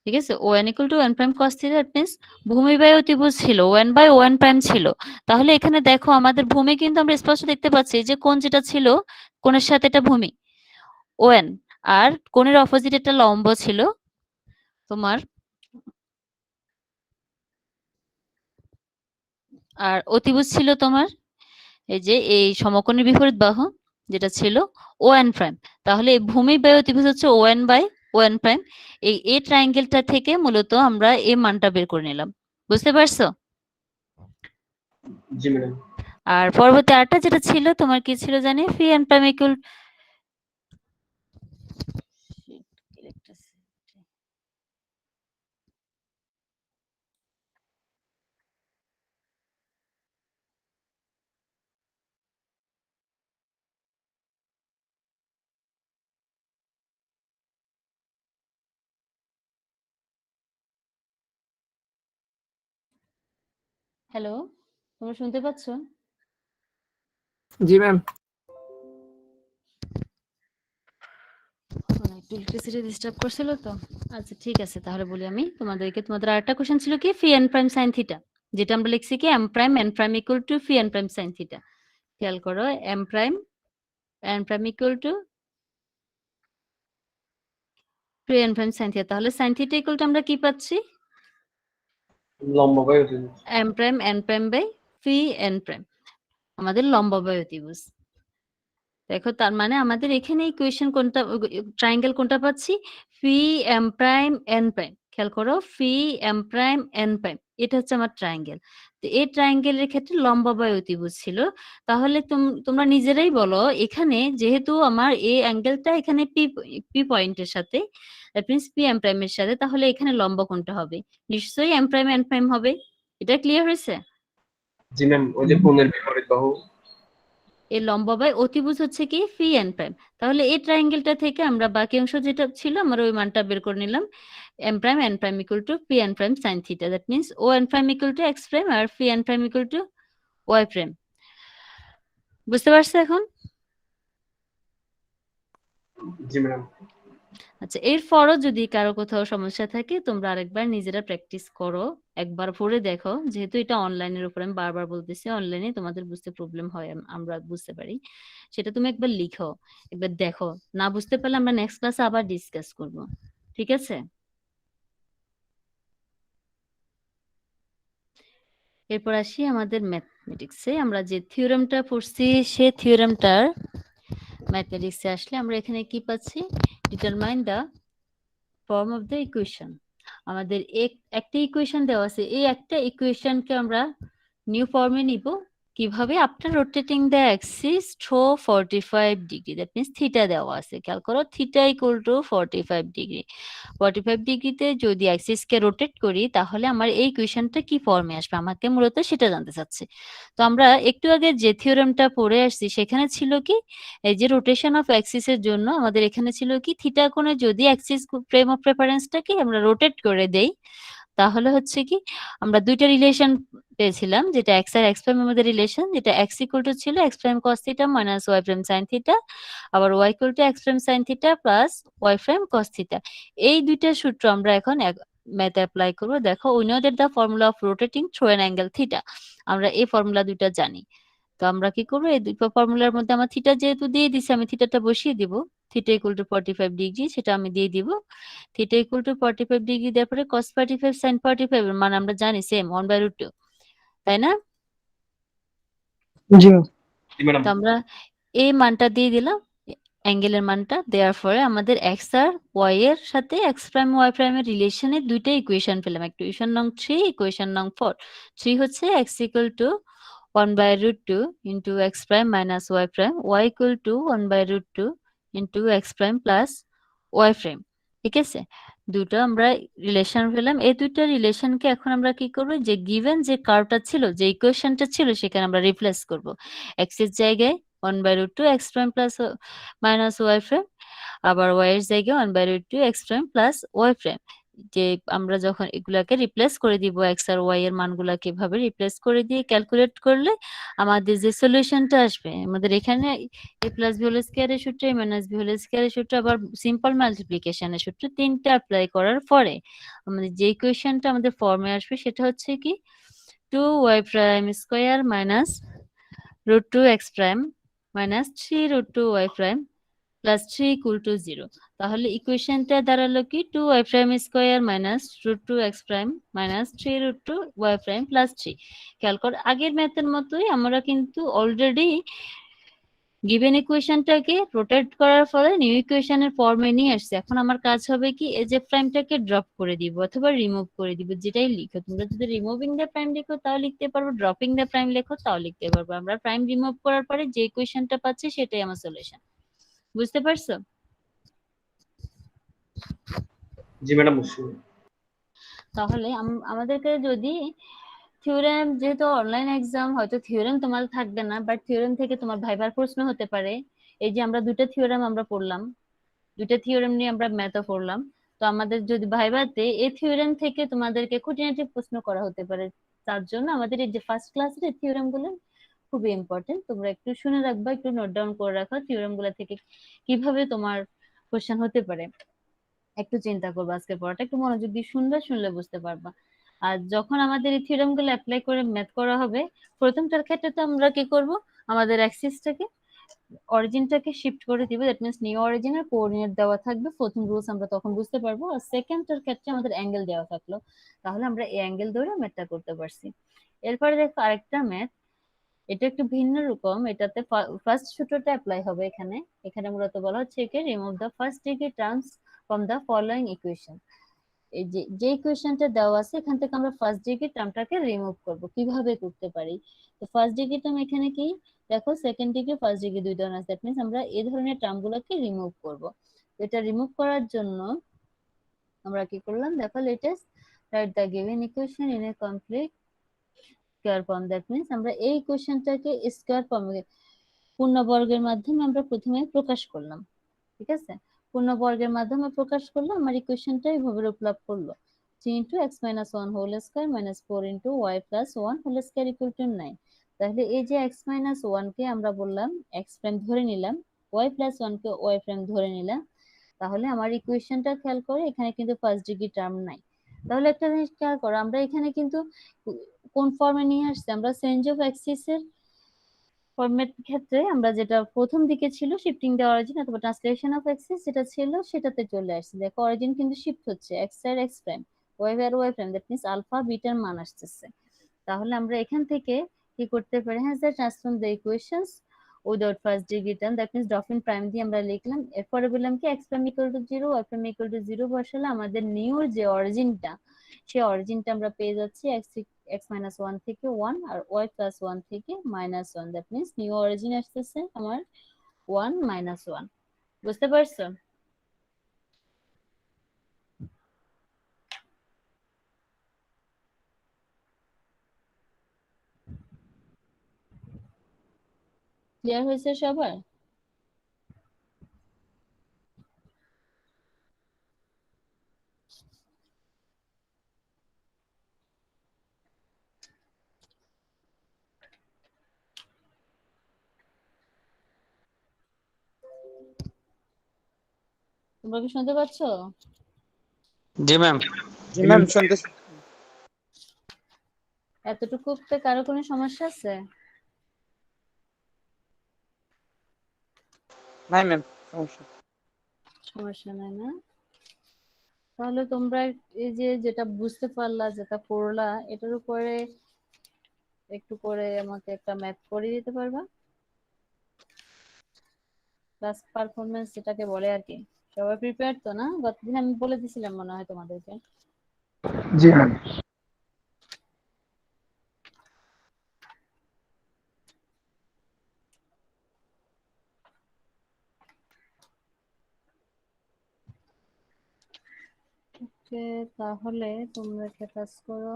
ঠিক আছে? ওএন equal to O N prime cos theta, that means ভূমি বাই অতিভুজ ছিল ওএন বাই ওএন প্রাইম ছিল। তাহলে এখানে দেখো আমাদের ভূমি কিন্তু আমরা স্পষ্ট দেখতে পাচ্ছি যে কোণ যেটা ছিল কোণের সাথে এটা ভূমি ওএন, আর কোণের অপোজিট একটা লম্ব ছিল তোমার, আর অতিভুজ ছিল তোমার এই যে এই সমকোণের বিপরীত বাহু যেটা ছিল ওএন প্রাইম। তাহলে এই ভূমি বাই অতিভুজ হচ্ছে ওএন বাই ওএন প্রাইম। এই এ ট্রায়াঙ্গেলটা থেকে মূলত আমরা এই মানটা বের করে নিলাম, বুঝতে পারছো?
জি ম্যাডাম।
আর পরবর্তী আরেকটা যেটা ছিল তোমার কি ছিল জানি, ফি এন প্রাইম ইকুয়াল হ্যালো, তোমরা শুনতে পাচ্ছ?
জি ম্যাম।
একটু ইলেকট্রিসিটি ডিস্টার্ব করছিল তো। আচ্ছা ঠিক আছে, তাহলে বলি আমি তোমাদেরকে। তোমাদের আরেকটা কোশ্চেন ছিল কি phi N prime sine theta, যেটা আমরা লিখছি কি M prime N prime equal to phi N prime sine theta. খেয়াল করো, M prime N prime equal to phi N prime sine theta. তাহলে সাইন থিটা ইকুয়াল টু আমরা কি পাচ্ছি,
লম্ব বাই অতিভুজ।
M prime N prime by phi N prime, আমাদের লম্ব বাই অতিভুজ। দেখো তার মানে আমাদের এখানে ইকুয়েশন কোনটা, ট্রায়াঙ্গেল কোনটা পাচ্ছি, ফি এম প্রাইম এন প্রাইম। খেয়াল করো, ফি এম প্রাইম এন প্রাইম, এটা হচ্ছে আমার ট্রায়াঙ্গেল। তো এই ট্রায়াঙ্গেলের ক্ষেত্রে লম্ব বাই অতিভুজ ছিল। তাহলে তোমরা নিজেরাই বলো, এখানে যেহেতু আমার এই অ্যাঙ্গেলটা এখানে পি পি পয়েন্টের সাথে, দ্যাট মিন্স পি এম প্রাইমের সাথে, তাহলে এখানে লম্ব কোনটা হবে? নিশ্চয়ই এম প্রাইম এন প্রাইম হবে। এটা ক্লিয়ার হয়েছে?
জি ম্যাম, ওই যে কোণের বিপরীত বাহু।
এর লম্ব বাই অতিভুজ হচ্ছে কি ফি এন প্রাইম। তাহলে এই ট্রায়াঙ্গেলটা থেকে আমরা বাকি অংশ যেটা ছিল আমরা ওই মানটা বের করে নিলাম, M prime N prime equal to P N prime sine theta, that means O N prime equal to x prime আর P N prime equal to Y prime. বুঝতে পারছো এখন?
জি ম্যাডাম।
আচ্ছা, এরপরও যদি কারো কোথাও সমস্যা থাকে তোমরা আরেকবার নিজেরা প্র্যাকটিস করো, একবার পড়ে দেখো। যেহেতু এটা অনলাইনের উপর, আমি বারবার বলতেছি অনলাইনে তোমাদের বুঝতে প্রবলেম হয়, আমরা বুঝতে পারি। সেটা তুমি একবার লিখো, একবার দেখো। না বুঝতে পারলে আমরা নেক্সট ক্লাসে আবার ডিসকাস করব, ঠিক আছে? এরপর আসি আমাদের ম্যাথমেটিক্সে। আমরা যে থিওরেমটা পড়ছি সে থিওরেমটার ম্যাথমেটিক্সে আসলে আমরা এখানে কি পাচ্ছি, determine the form of the equation. আমাদের একটা ইকুয়েশন দেওয়া আছে, এই একটা ইকুয়েশনকে আমরা নিউ ফর্মে নিব কিভাবে, after rotating the axis through 45 degree, that means theta দেওয়া আছে। খেয়াল করো, থিটা ইকুয়াল টু 45 ডিগ্রি। 45 ডিগ্রিতে যদি অ্যাক্সিসকে রোটেট করি তাহলে আমার এই ইকুয়েশনটা কি ফর্মে আসবে, আমাকে মূলত সেটা জানতে চাচ্ছে। তো আমরা একটু আগে যে থিওরেমটা পড়ে আসছি সেখানে ছিল কি, এই যে রোটেশন অফ অ্যাক্সিসের জন্য আমাদের এখানে ছিল কি, থিটা কোণে যদি অ্যাক্সিস ফ্রেম অফ রেফারেন্সটাকে আমরা রোটেট করে দেই তাহলে হচ্ছে কি, আমরা দুইটা রিলেশন পেয়েছিলাম, যেটা এক্স আর এক্স প্রাইমের মধ্যে রিলেশন, যেটা এক্স ইকুয়াল টু ছিল X prime cos theta minus Y prime sine theta, আবার Y equal to x prime sine theta plus Y prime cos theta. এই দুইটা সূত্র আমরা এখন ম্যাথ অ্যাপ্লাই করবো। দেখো, we know that the formula of rotating through an angle theta, আমরা এই ফর্মুলা দুইটা জানি। তো আমরা কি করবো, এই দুটো ফর্মুলার মধ্যে আমার থিটা যেহেতু দিয়ে দিছি, আমি থিটাটা বসিয়ে দিব। থিটা ইকুয়াল টু 45 ডিগ্রি, সেটা আমি দিয়ে দিব। থিটা ইকুয়াল টু 45 ডিগ্রি দেওয়ার পরে cos 45 sin 45 এর মান আমরা জানি সেম 1/√2, তাই না?
জি
জি ম্যাডাম।
তো আমরা এই মানটা দিয়ে দিলাম, অ্যাঙ্গেলের মানটা দেওয়ার পরে আমাদের এক্স আর ওয়াই এর সাথে এক্স প্রাইম ওয়াই প্রাইমের রিলেশনে দুইটা ইকুয়েশন পেলাম, ইকুয়েশন নং 3, ইকুয়েশন নং 4। 3 হচ্ছে X equal to 1/√2 into X prime minus Y prime, Y equal to 1/√2 into X prime plus Y prime, ঠিক আছে? দুটো আমরা রিলেশন পেলাম। এই দুইটা রিলেশনকে এখন আমরা কি করব, যে গিভেন যে কার্ভটা ছিল, যে ইকুয়েশনটা ছিল, সেখানে আমরা রিপ্লেস করব। এক্স এর জায়গায় 1/√2 X prime plus minus Y prime, আবার ওয়াই এর জায়গায় 1/√2 X prime plus Y prime. যে আমরা যখন এগুলাকে রিপ্লেস করে দিব, এক্স আর ওয়াই এর মানগুলাকে এভাবে রিপ্লেস করে দিয়ে ক্যালকুলেট করলে আমাদের যে সলিউশনটা আসবে, আমাদের এখানে এ প্লাস বি হোল স্কয়ারের সূত্র, এ মাইনাস বি হোল স্কয়ারের সূত্র, আবার সিম্পল মাল্টিপ্লিকেশনের সূত্র, তিনটা অ্যাপ্লাই করার পরে আমাদের যে ইকুয়েশনটা আমাদের ফর্মে আসবে সেটা হচ্ছে কি 2y prime square minus √2 x prime minus 3 √2 y prime plus 3 equal to 0। তাহলে ইকুয়েশনটা দাঁড়ালো কি 2y prime square minus √2 x prime minus 3 √2 y prime plus 3। খেয়াল কর, আগের ম্যাথের মতোই আমরা কিন্তু অলরেডি গিভেন ইকুয়েশনটাকে রোটেট করার ফলে নিউ ইকুয়েশনের ফর্মে নিয়ে আসছে। এখন আমার কাজ হবে কি, এই যে প্রাইমটাকে ড্রপ করে দিব অথবা রিমুভ করে দিব, যেটাই লিখো তোমরা। যদি রিমুভিং দ্য প্রাইম লিখো তাও লিখতে পারবো, ড্রপিং দ্য প্রাইম লেখো তাও লিখতে পারবো। আমরা প্রাইম রিমুভ করার পরে যে ইকুয়েশনটা পাচ্ছি সেটাই আমার সলিউশন। বুঝতে পারছো?
জি ম্যাডাম, বুঝছি।
তাহলে আমাদেরকে যদি থিওরেম, যেহেতু অনলাইন এক্সাম, হয়তো থিওরেম তোমার থাকবে না, বাট থিওরেম থেকে তোমার ভাইবার প্রশ্ন হতে পারে। এই যে আমরা দুটো থিওরেম আমরা পড়লাম, দুটো থিওরেম নিয়ে আমরা ম্যাথও পড়লাম, তো আমাদের যদি ভাইভাতে এই থিওরেম থেকে তোমাদেরকে খুঁটিনাটি প্রশ্ন করা হতে পারে। তার জন্য আমাদের এই যে ফার্স্ট ক্লাসের এই থিওরেম গুলো খুবই ইম্পর্টেন্ট। তোমরা একটু শুনে রাখবা, একটু নোট ডাউন করে রাখো থিওরেম গুলো থেকে কিভাবে তোমার কোশ্চেন হতে পারে। একটু চিন্তা করবা, আজকে পড়াটা একটু মনোযোগ দিয়ে শুনবা, শুনলে বুঝতে পারবা। আর যখন আমাদের এই থিওরেম গুলো অ্যাপ্লাই করে ম্যাথ করা হবে, প্রথমটার ক্ষেত্রে তো আমরা কি করব, আমাদের অ্যাক্সিসটাকে, অরিজিনটাকে শিফট করে দিব। দ্যাট মিন্স নিউ অরিজিনের কোঅর্ডিনেট দেওয়া থাকবে, প্রথম রুলস আমরা তখন বুঝতে পারবো। আর সেকেন্ডটার ক্ষেত্রে আমাদের অ্যাঙ্গেল দেওয়া থাকলো, তাহলে আমরা এই অ্যাঙ্গেল ধরে ম্যাথটা করতে পারছি। এরপরে দেখো আরেকটা ম্যাথ, এটা একটু ভিন্ন রকম। এটাতে ফার্স্ট সূত্রটা অ্যাপ্লাই হবে এখানে। এখানে মূলত বলা হচ্ছে কি, remove the first degree terms from the following equation. এই যে ইকুয়েশনটা দেওয়া আছে, এখান থেকে আমরা ফার্স্ট ডিগ্রি টার্মটাকে রিমুভ করব। কিভাবে করতে পারি? তো ফার্স্ট ডিগ্রি টার্ম এখানে কি, দেখো সেকেন্ড ডিগ্রি ফার্স্ট ডিগ্রি দুই ধরনের আছে। দ্যাট মিন্স আমরা এই ধরনের টার্মগুলোকে রিমুভ করব। এটা রিমুভ করার জন্য আমরা কি করলাম, দেখো latest write the given equation in a complete square form. That means আমরা এই ইকুয়েশনটাকে স্কয়ার ফর্মে, পূর্ণবর্গের মাধ্যমে আমরা প্রথমে প্রকাশ করলাম। ঠিক আছে, পূর্ণবর্গের মাধ্যমে প্রকাশ করলে আমার ইকুয়েশনটা এইভাবে রূপলাভ করলো, 3 × x - 1 whole square minus 4 × y + 1 whole square equal to 9। তাহলে এই যে x - 1 কে আমরা বললাম x প্রাইম ধরে নিলাম, y + 1 কে y প্রাইম ধরে নিলাম, তাহলে আমার ইকুয়েশনটা খেয়াল করে এখানে কিন্তু ফার্স্ট ডিগ্রি টার্ম নাই। তাহলে একটা জিনিস খেয়াল করো, আমরা এখানে কিন্তু কোন ফর্মে নিয়ে আসছি, আমরা চেঞ্জ অফ অ্যাক্সিস এর ফরম্যাট ক্ষেত্রে আমরা যেটা প্রথম দিকে ছিল শিফটিং দ্য অরিজিন অথবা ট্রান্সলেশন অফ অ্যাক্সিস যেটা ছিল সেটাতে চলে আসছে। দেখো অরিজিন কিন্তু শিফট হচ্ছে, এক্স আর এক্স প্রাইম, ওয়াই আর Y prime, that means alpha বিটার মান আসতেছে। তাহলে আমরা এখান থেকে কি করতে পারি, হ্যাঁ sir, transform the equations without first degree term, that means drop in prime দিয়ে আমরা লিখলাম। এরপরে বললাম কি x prime equal to 0, Y prime equal to 0 বসালে আমাদের নিউ যে অরিজিনটা, সেই অরিজিনটা আমরা পেয়ে যাচ্ছি x - 1 থেকে 1 আর y + 1 থেকে -1। দ্যাট মিন্স নিউ অরিজিন আসতেছে আমার 1 - 1। বুঝতে পারছো? ক্লিয়ার হয়েছে সবার? তোমরা কি শুনতে পাচ্ছ?
জি ম্যাম।
জি ম্যাম, শুনতেছি।
এতটুকুতে কারো কোনো সমস্যা আছে?
নাই ম্যাম, সমস্যা।
সমস্যা নাই না? তাহলে তোমরা এই যে যেটা বুঝতে পারলা, যেটা পড়লা, এটার উপরে একটু করে আমাকে একটা ম্যাথ করে দিতে পারবা? ক্লাস পারফরমেন্স যেটাকে বলে আর কি। সবাই প্রিপেয়ার তো না? গতদিন আমি বলে দিছিলাম মনে হয় তোমাদেরকে।
জি ম্যাম।
ওকে, তাহলে তোমরা একটা কাজ করো,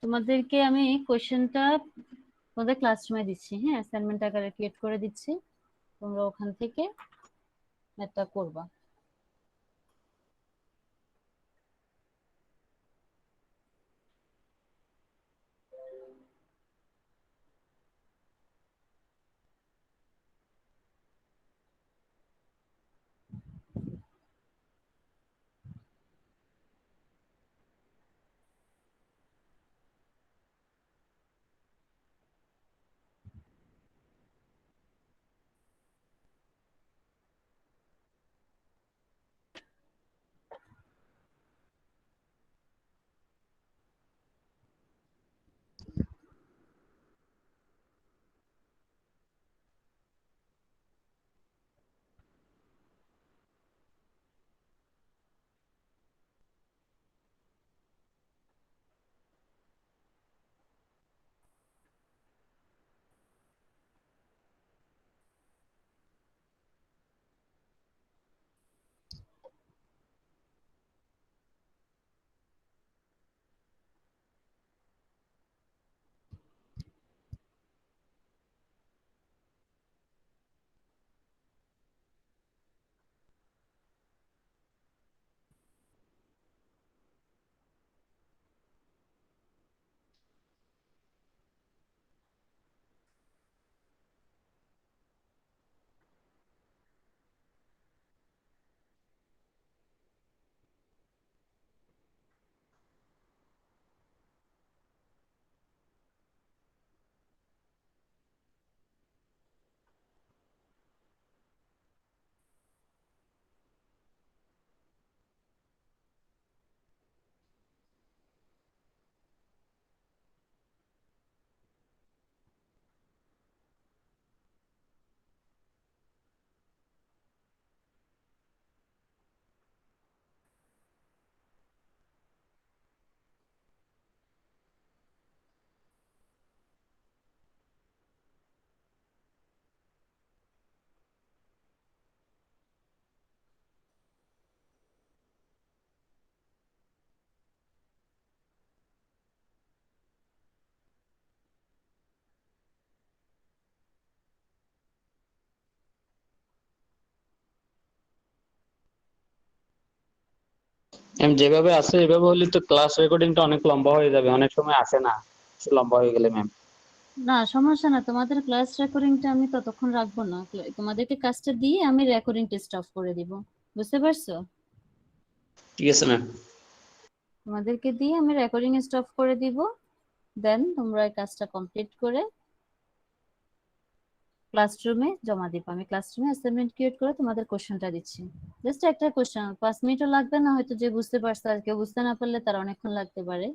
তোমাদেরকে আমি কোশ্চেনটা তোমাদের ক্লাসরুমে দিচ্ছি, হ্যাঁ, অ্যাসাইনমেন্ট আকারে ক্রিয়েট করে দিচ্ছি, তোমরা ওখান থেকে ম্যাথটা করবা।
ম্যাম যেভাবে আছে এভাবে হলে তো ক্লাস রেকর্ডিংটা অনেক লম্বা হয়ে যাবে, অনেক সময় আসে না লম্বা হয়ে গেলে ম্যাম।
না সমস্যা না, তোমাদের ক্লাস রেকর্ডিংটা আমি ততক্ষণ রাখবো না, তোমাদেরকে কাজটা দিয়ে আমি রেকর্ডিংটা স্টপ করে দিব, বুঝতে পারছো?
ঠিক আছে ম্যাম।
তোমাদেরকে দিয়ে আমি রেকর্ডিং স্টপ করে দিব, দেন তোমরা এই কাজটা কমপ্লিট করে ক্লাসরুমে জমা দিবা। আমি ক্লাসরুমে অ্যাসাইনমেন্ট ক্রিয়েট করে তোমাদের কোশ্চেনটা দিচ্ছি, জাস্ট একটা কোশ্চেন, 5 মিনিটও লাগবে না, হয়তো যে বুঝতে পারছে আর কেউ বুঝতে না পারলে তার অনেকক্ষণ লাগতে পারে।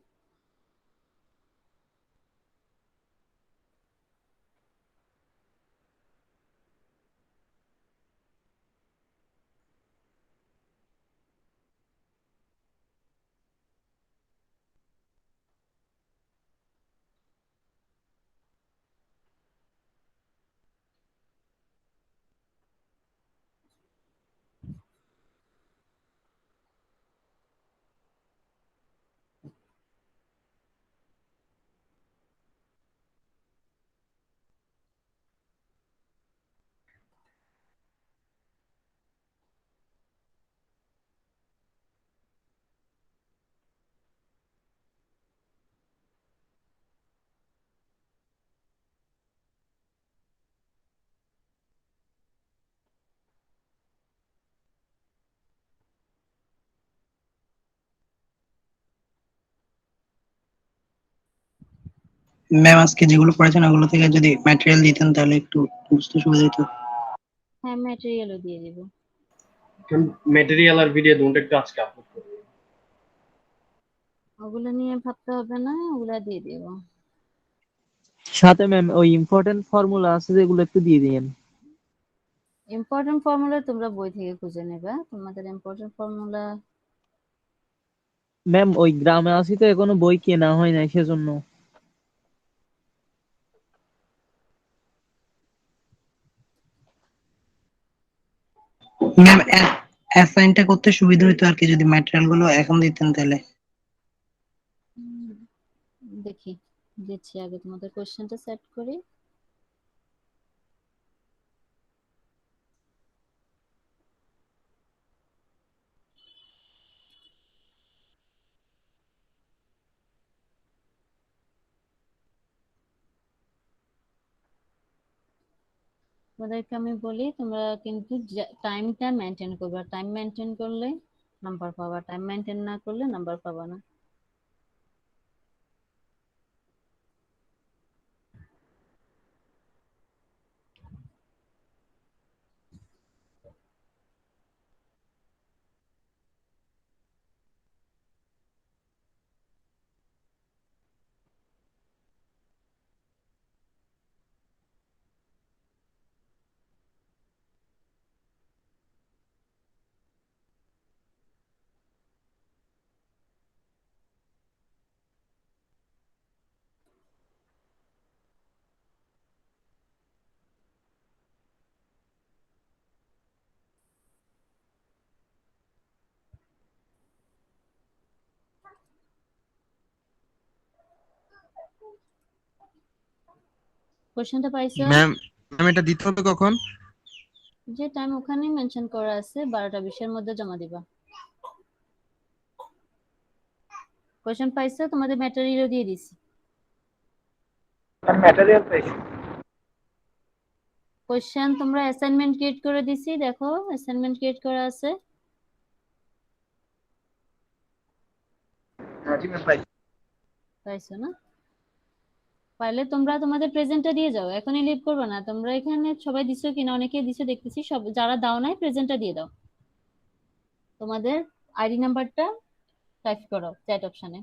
ম্যাম আজকে যেগুলো পড়েছেন ওগুলো থেকে যদি ম্যাটেরিয়াল দিতেন তাহলে একটু বুঝতে সুবিধা হতো।
হ্যাঁ, ম্যাটেরিয়ালও দিয়ে দিব।
ম্যাটেরিয়াল আর ভিডিও দুটো একটু আজকে আপলোড করবো।
ওগুলো নিয়ে ভাবতে হবে না, ওগুলা দিয়ে দিব।
সাথে ম্যাম ওই ইম্পর্টেন্ট ফর্মুলা আছে যেগুলো একটু দিয়ে দিয়েন।
ইম্পর্টেন্ট ফর্মুলা তোমরা বই থেকে খুঁজে নেবে, তোমাদের ইম্পর্টেন্ট ফর্মুলা
ম্যাম ওই গ্রামে আছি তো এখনো বই কেনা হয় নাই সেজন্য।
ম্যাম অ্যাসাইনটা করতে সুবিধা হতো আর কি, যদি ম্যাটেরিয়াল গুলো এখন দিতেন তাহলে।
দেখি দিচ্ছি, আগে তোমাদের কোশ্চেনটা সেট করি। তোমাদেরকে আমি বলি তোমরা কিন্তু টাইমটা মেনটেন করবে, টাইম মেনটেন করলে নাম্বার পাবা, টাইম মেনটেন না করলে নাম্বার পাবা না। কোশ্চেনটা পাইছো?
ম্যাম এটা দিতে হবে কখন?
যে টাইম ওখানেই মেনশন করা আছে, 12টা 20-এর মধ্যে জমা দিবা। কোশ্চেন পাইছো? তোমাদের ম্যাটেরিয়ালও দিয়ে দিছি।
ম্যাটেরিয়াল পাইছি।
কোশ্চেন তোমরা অ্যাসাইনমেন্ট ক্রিয়েট করে দিছি, দেখো অ্যাসাইনমেন্ট ক্রিয়েট করা আছে।
জি ম্যাম পাইছি।
পাইছো না? পাইলে তোমরা তোমাদের প্রেজেন্টটা দিয়ে যাও, এখনই লিভ করবে না। তোমরা এখানে সবাই দিছো কিনা, অনেকেই দিছো দেখতেছি, সব যারা দাও নাই প্রেজেন্টটা দিয়ে দাও। তোমাদের আইডি নাম্বারটা টাইপ করো চ্যাট অপশনে।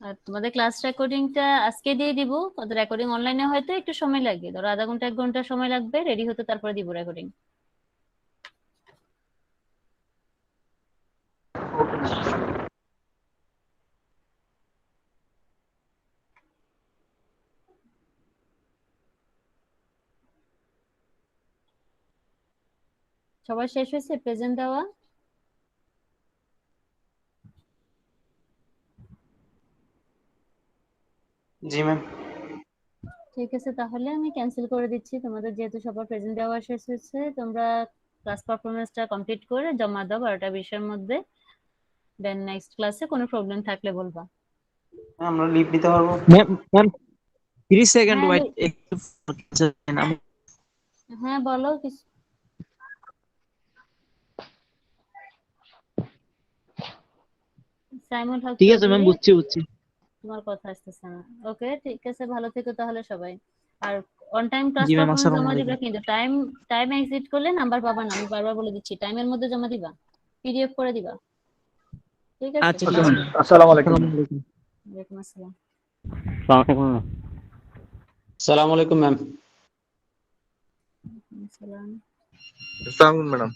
আর তোমাদের ক্লাস রেকর্ডিংটা আজকে দিয়ে দিব। তোমাদের রেকর্ডিং অনলাইনে হয়তো একটু সময় লাগবে, ধরো আধা ঘন্টা 1 ঘন্টা সময় লাগবে রেডি হতে, তারপরে দিব রেকর্ডিং। সবার শেষ হয়েছে প্রেজেন্ট দেওয়া?
জি ম্যাম।
ঠিক আছে, তাহলে আমি ক্যান্সেল করে দিচ্ছি। তোমাদের যেহেতু সবার প্রেজেন্ট দেওয়া শেষ হয়েছে, তোমরা ক্লাস পারফরমেন্সটা কমপ্লিট করে জমা দাও 12টা 20-এর মধ্যে। দেন নেক্সট ক্লাসে কোনো প্রবলেম থাকলে বলবা।
আমরা লিভ নিতে পারবো?
ম্যাম ম্যাম 3 সেকেন্ড
হ্যাঁ
ওয়েট।
হ্যাঁ বলো কিছু। সাইমন হক
ঠিক আছে ম্যাম,
চৌধুরী,
বুঝছি।
তোমার কথা আসতেছে না। ওকে ঠিক আছে, ভালো থেকো তাহলে সবাই। আর অন টাইম ক্লাস
জি ম্যাম,
পারফরমেন্স
আসসালামু
জমা দিবা,
আলাইকুম।
কিন্তু টাইম এক্সিট করলে নাম্বার পাবা না। আমি বারবার বলে দিচ্ছি, টাইমের মধ্যে জমা দিবা, পিডিএফ করে দিবা। ঠিক আছে,
আচ্ছা ঠিক আছে ম্যাম।
আসসালামু আলাইকুম।
আসসালামু আলাইকুম।
ওয়ালাইকুম আসসালাম।
আসসালামু আলাইকুম ম্যাম।
ওয়ালাইকুম আসসালাম।
আসসালামু আলাইকুম ম্যাডাম।